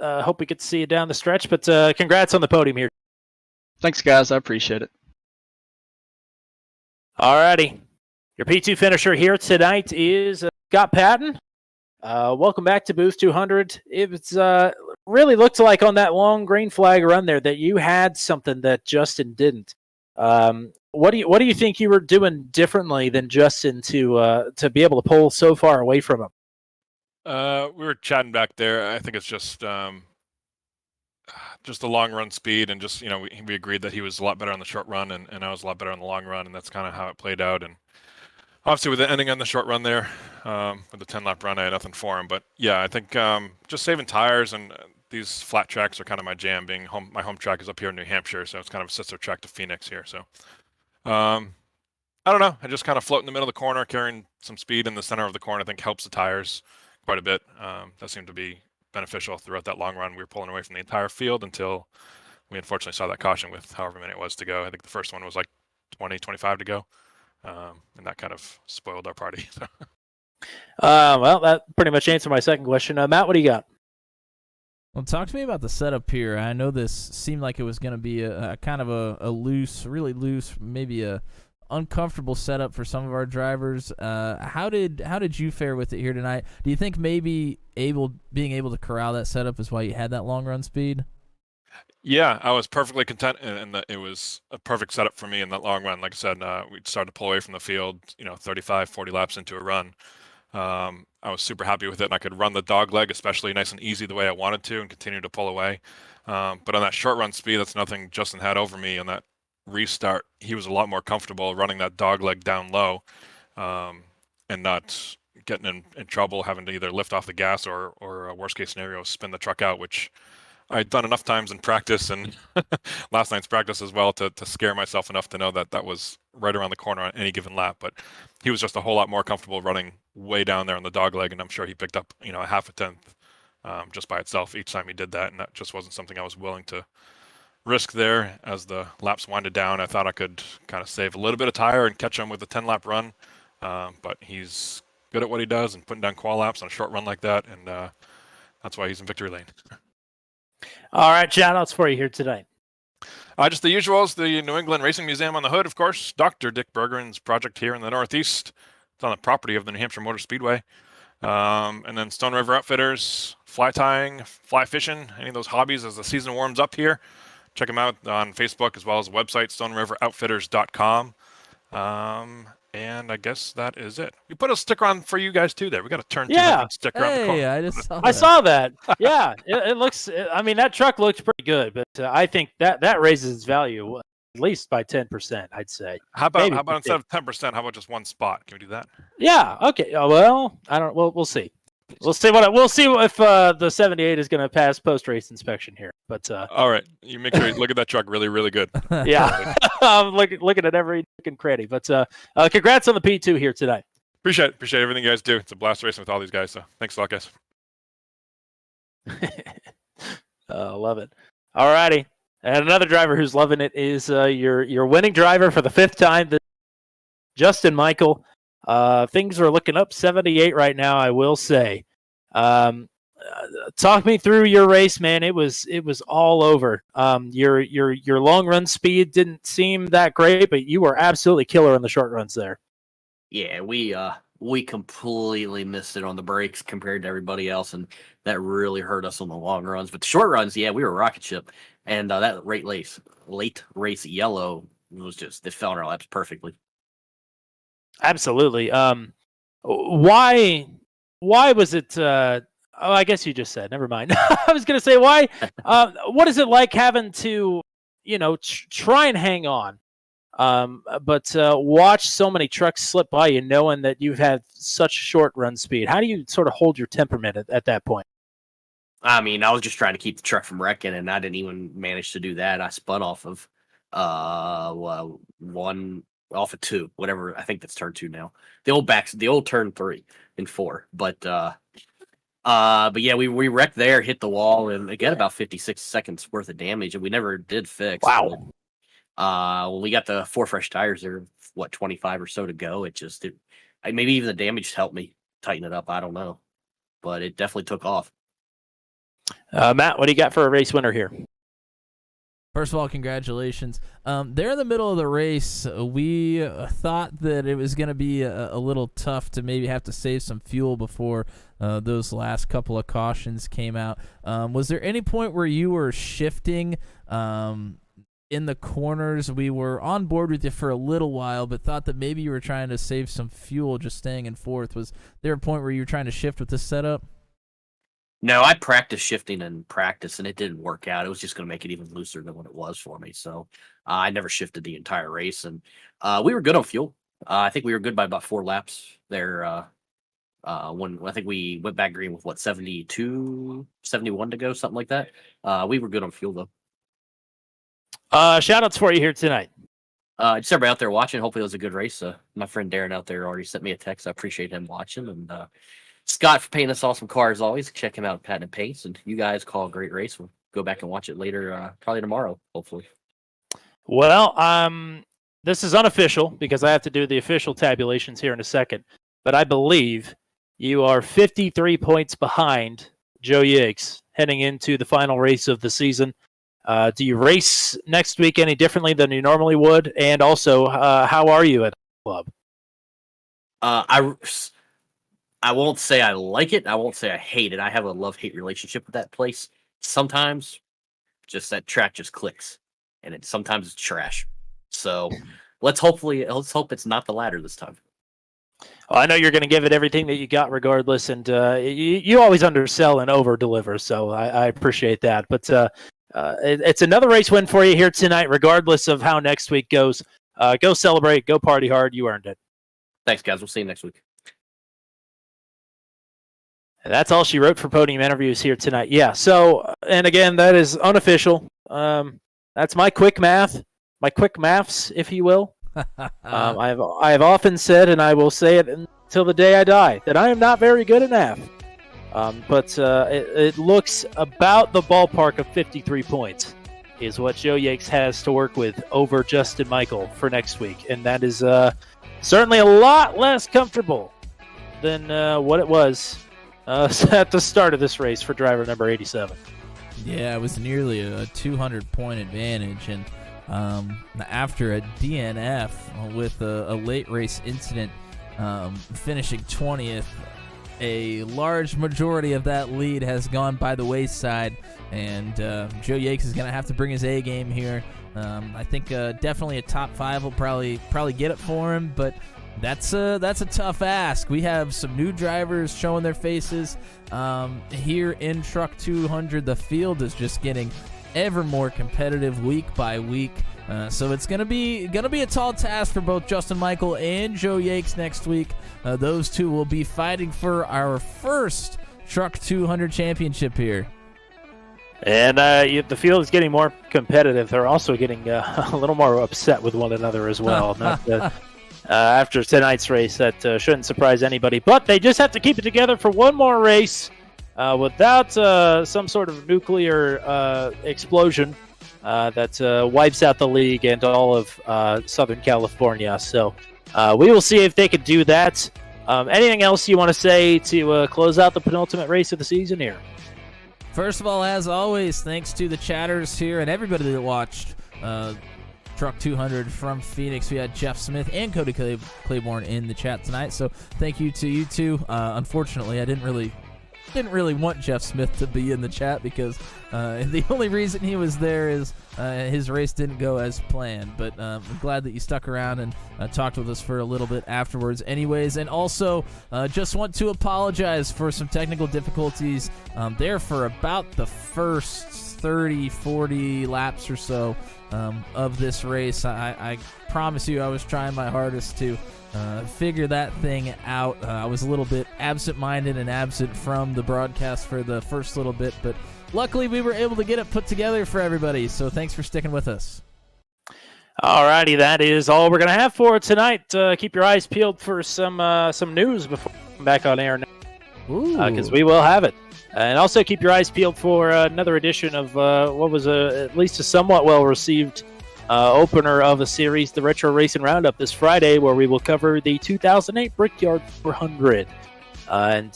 hope we get to see you down the stretch. But congrats on the podium here. Thanks, guys. I appreciate it. All righty. Your P2 finisher here tonight is Scott Patton. Welcome back to Booth 200. It's really looked like on that long green flag run there that you had something that Justin didn't. What do you think you were doing differently than Justin to be able to pull so far away from him? We were chatting back there. I think it's just the long run speed, and just we agreed that he was a lot better on the short run, and I was a lot better on the long run, and that's kind of how it played out. And obviously, with the ending on the short run there, with the 10-lap run, I had nothing for him. But yeah, I think just saving tires, and these flat tracks are kind of my jam. Being my home track is up here in New Hampshire, so it's kind of a sister track to Phoenix here. So I don't know. I just kind of float in the middle of the corner, carrying some speed in the center of the corner. I think helps the tires quite a bit. That seemed to be beneficial throughout that long run. We were pulling away from the entire field until we unfortunately saw that caution with however many it was to go. I think the first one was like 20, 25 to go. And that kind of spoiled our party. Well, that pretty much answered my second question. Matt, what do you got? Well, talk to me about the setup here. I know this seemed like it was going to be a kind of a loose, really loose, maybe a uncomfortable setup for some of our drivers. How did you fare with it here tonight? Do you think maybe being able to corral that setup is why you had that long run speed? Yeah, I was perfectly content, and it was a perfect setup for me in that long run. Like I said, we started to pull away from the field, 35, 40 laps into a run. I was super happy with it, and I could run the dog leg, especially nice and easy the way I wanted to, and continue to pull away. But on that short run speed, that's nothing Justin had over me. On that restart, he was a lot more comfortable running that dog leg down low, and not getting in trouble, having to either lift off the gas or a worst case scenario, spin the truck out, which I'd done enough times in practice and last night's practice as well to scare myself enough to know that was right around the corner on any given lap. But he was just a whole lot more comfortable running way down there on the dog leg, and I'm sure he picked up a half a tenth just by itself each time he did that, and that just wasn't something I was willing to risk there as the laps winded down. I thought I could kind of save a little bit of tire and catch him with a 10-lap run, but he's good at what he does and putting down qual laps on a short run like that, and that's why he's in victory lane. All right, shout-outs for you here tonight. Just the usuals, the New England Racing Museum on the hood, of course, Dr. Dick Bergeron's project here in the Northeast. It's on the property of the New Hampshire Motor Speedway. And then Stone River Outfitters, fly tying, fly fishing, any of those hobbies as the season warms up here. Check them out on Facebook as well as the website, stoneriveroutfitters.com. And I guess that is it. We put a sticker on for you guys too there. We got a turn 200 sticker on the car. Hey, I just saw that. I saw that. Yeah, it looks. I mean, that truck looks pretty good, but I think that raises its value at least by 10%. I'd say. How about Maybe instead of 10%? How about just one spot? Can we do that? Yeah. Okay. Well, I don't. We'll see. We'll see if the 78 is going to pass post race inspection here. But all right, you make sure you look at that truck really, really good. yeah, I'm looking at every fucking credit. But congrats on the P2 here tonight. Appreciate everything you guys do. It's a blast racing with all these guys. So thanks a lot, guys. Love it. All righty, and another driver who's loving it is your winning driver for the 5th time, Justin Michael. Things are looking up 78 right now, I will say. Talk me through your race, man. It was all over. Your long run speed didn't seem that great, but you were absolutely killer on the short runs there. Yeah, we completely missed it on the brakes compared to everybody else, and that really hurt us on the long runs. But the short runs, yeah, we were a rocket ship, and that late race yellow was just, it fell in our laps perfectly. Absolutely. Why was it? I guess you just said. Never mind. I was going to say why. What is it like having to, try and hang on, but watch so many trucks slip by you, knowing that you've had such short run speed? How do you sort of hold your temperament at that point? I mean, I was just trying to keep the truck from wrecking, and I didn't even manage to do that. I spun off of off of 2, whatever. I think that's turn 2 now. The old turn 3 and 4. But yeah, we wrecked there, hit the wall, and again about 56 seconds worth of damage, and we never did fix. Wow. When we got the 4 fresh tires there, 25 or so to go, maybe even the damage helped me tighten it up. I don't know, but it definitely took off. Matt, what do you got for a race winner here? First of all, congratulations. There in the middle of the race, we thought that it was going to be a little tough to maybe have to save some fuel before those last couple of cautions came out. Was there any point where you were shifting in the corners? We were on board with you for a little while, but thought that maybe you were trying to save some fuel just staying in 4th. Was there a point where you were trying to shift with this setup? No, I practiced shifting in practice, and it didn't work out. It was just going to make it even looser than what it was for me. So I never shifted the entire race, and we were good on fuel. I think we were good by about 4 laps there. When I think we went back green with 72, 71 to go, something like that. We were good on fuel though. Shout outs for you here tonight. Just everybody out there watching. Hopefully it was a good race. My friend Darren out there already sent me a text. I appreciate him watching, and Scott for painting us awesome cars always. Check him out at Patent and Paints, and you guys call a great race. We'll go back and watch it later, probably tomorrow, hopefully. Well, this is unofficial because I have to do the official tabulations here in a second, but I believe you are 53 points behind Joe Yakes heading into the final race of the season. Do you race next week any differently than you normally would? And also, how are you at the club? I won't say I like it. I won't say I hate it. I have a love-hate relationship with that place. Sometimes, just that track just clicks, and sometimes it's trash. So let's hope it's not the latter this time. Well, I know you're going to give it everything that you got, regardless, and you always undersell and over-deliver. So I appreciate that. But it's another race win for you here tonight, regardless of how next week goes. Go celebrate, go party hard. You earned it. Thanks, guys. We'll see you next week. And that's all she wrote for podium interviews here tonight. Yeah. So, and again, that is unofficial. That's my quick maths, if you will. I have often said, and I will say it until the day I die, that I am not very good at math. But it looks about the ballpark of 53 points is what Joe Yakes has to work with over Justin Michael for next week. And that is certainly a lot less comfortable than what it was at the start of this race for driver number 87. Yeah, it was nearly a 200-point advantage. And after a DNF with a late race incident, finishing 20th, a large majority of that lead has gone by the wayside, and Joe Yakes is going to have to bring his A game here. I think definitely a top 5 will probably get it for him, but that's a tough ask. We have some new drivers showing their faces here in Truck 200. The field is just getting ever more competitive week by week. So it's gonna be a tall task for both Justin Michael and Joe Yakes next week. Those two will be fighting for our first Truck 200 championship here. And the field is getting more competitive. They're also getting a little more upset with one another as well. After tonight's race, that shouldn't surprise anybody. But they just have to keep it together for one more race without some sort of nuclear explosion that wipes out the league and all of Southern California. So we will see if they can do that. Anything else you want to say to close out the penultimate race of the season here? First of all, as always, thanks to the chatters here and everybody that watched Truck 200 from Phoenix. We had Jeff Smith and Cody Claiborne in the chat tonight, so thank you to you two. Unfortunately, I didn't really want Jeff Smith to be in the chat because the only reason he was there is his race didn't go as planned. But I'm glad that you stuck around and talked with us for a little bit afterwards anyways. And also just want to apologize for some technical difficulties there for about the first 30, 40 laps or so of this race. I promise you I was trying my hardest to figure that thing out. I was a little bit absent-minded and absent from the broadcast for the first little bit, but luckily we were able to get it put together for everybody, so thanks for sticking with us. Alrighty, that is all we're going to have for tonight. Keep your eyes peeled for some news before we come back on air because we will have it. And also keep your eyes peeled for another edition of what was at least a somewhat well-received opener of a series, the Retro Racing Roundup, this Friday, where we will cover the 2008 Brickyard 400. And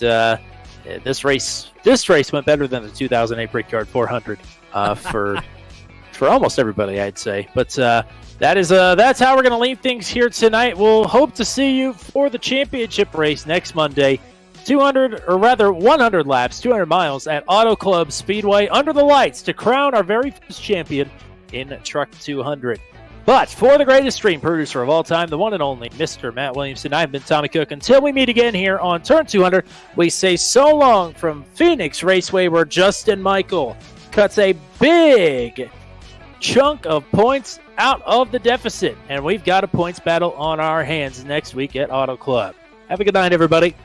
this race went better than the 2008 Brickyard 400 for almost everybody, I'd say. But that's how we're going to leave things here tonight. We'll hope to see you for the championship race next Monday. 100 laps, 200 miles at Auto Club Speedway under the lights to crown our very first champion in Truck 200. But for the greatest stream producer of all time, the one and only Mr. Matt Williamson, I've been Tommy Cook. Until we meet again here on Turn 200, we say so long from Phoenix Raceway, where Justin Michael cuts a big chunk of points out of the deficit. And we've got a points battle on our hands next week at Auto Club. Have a good night, everybody.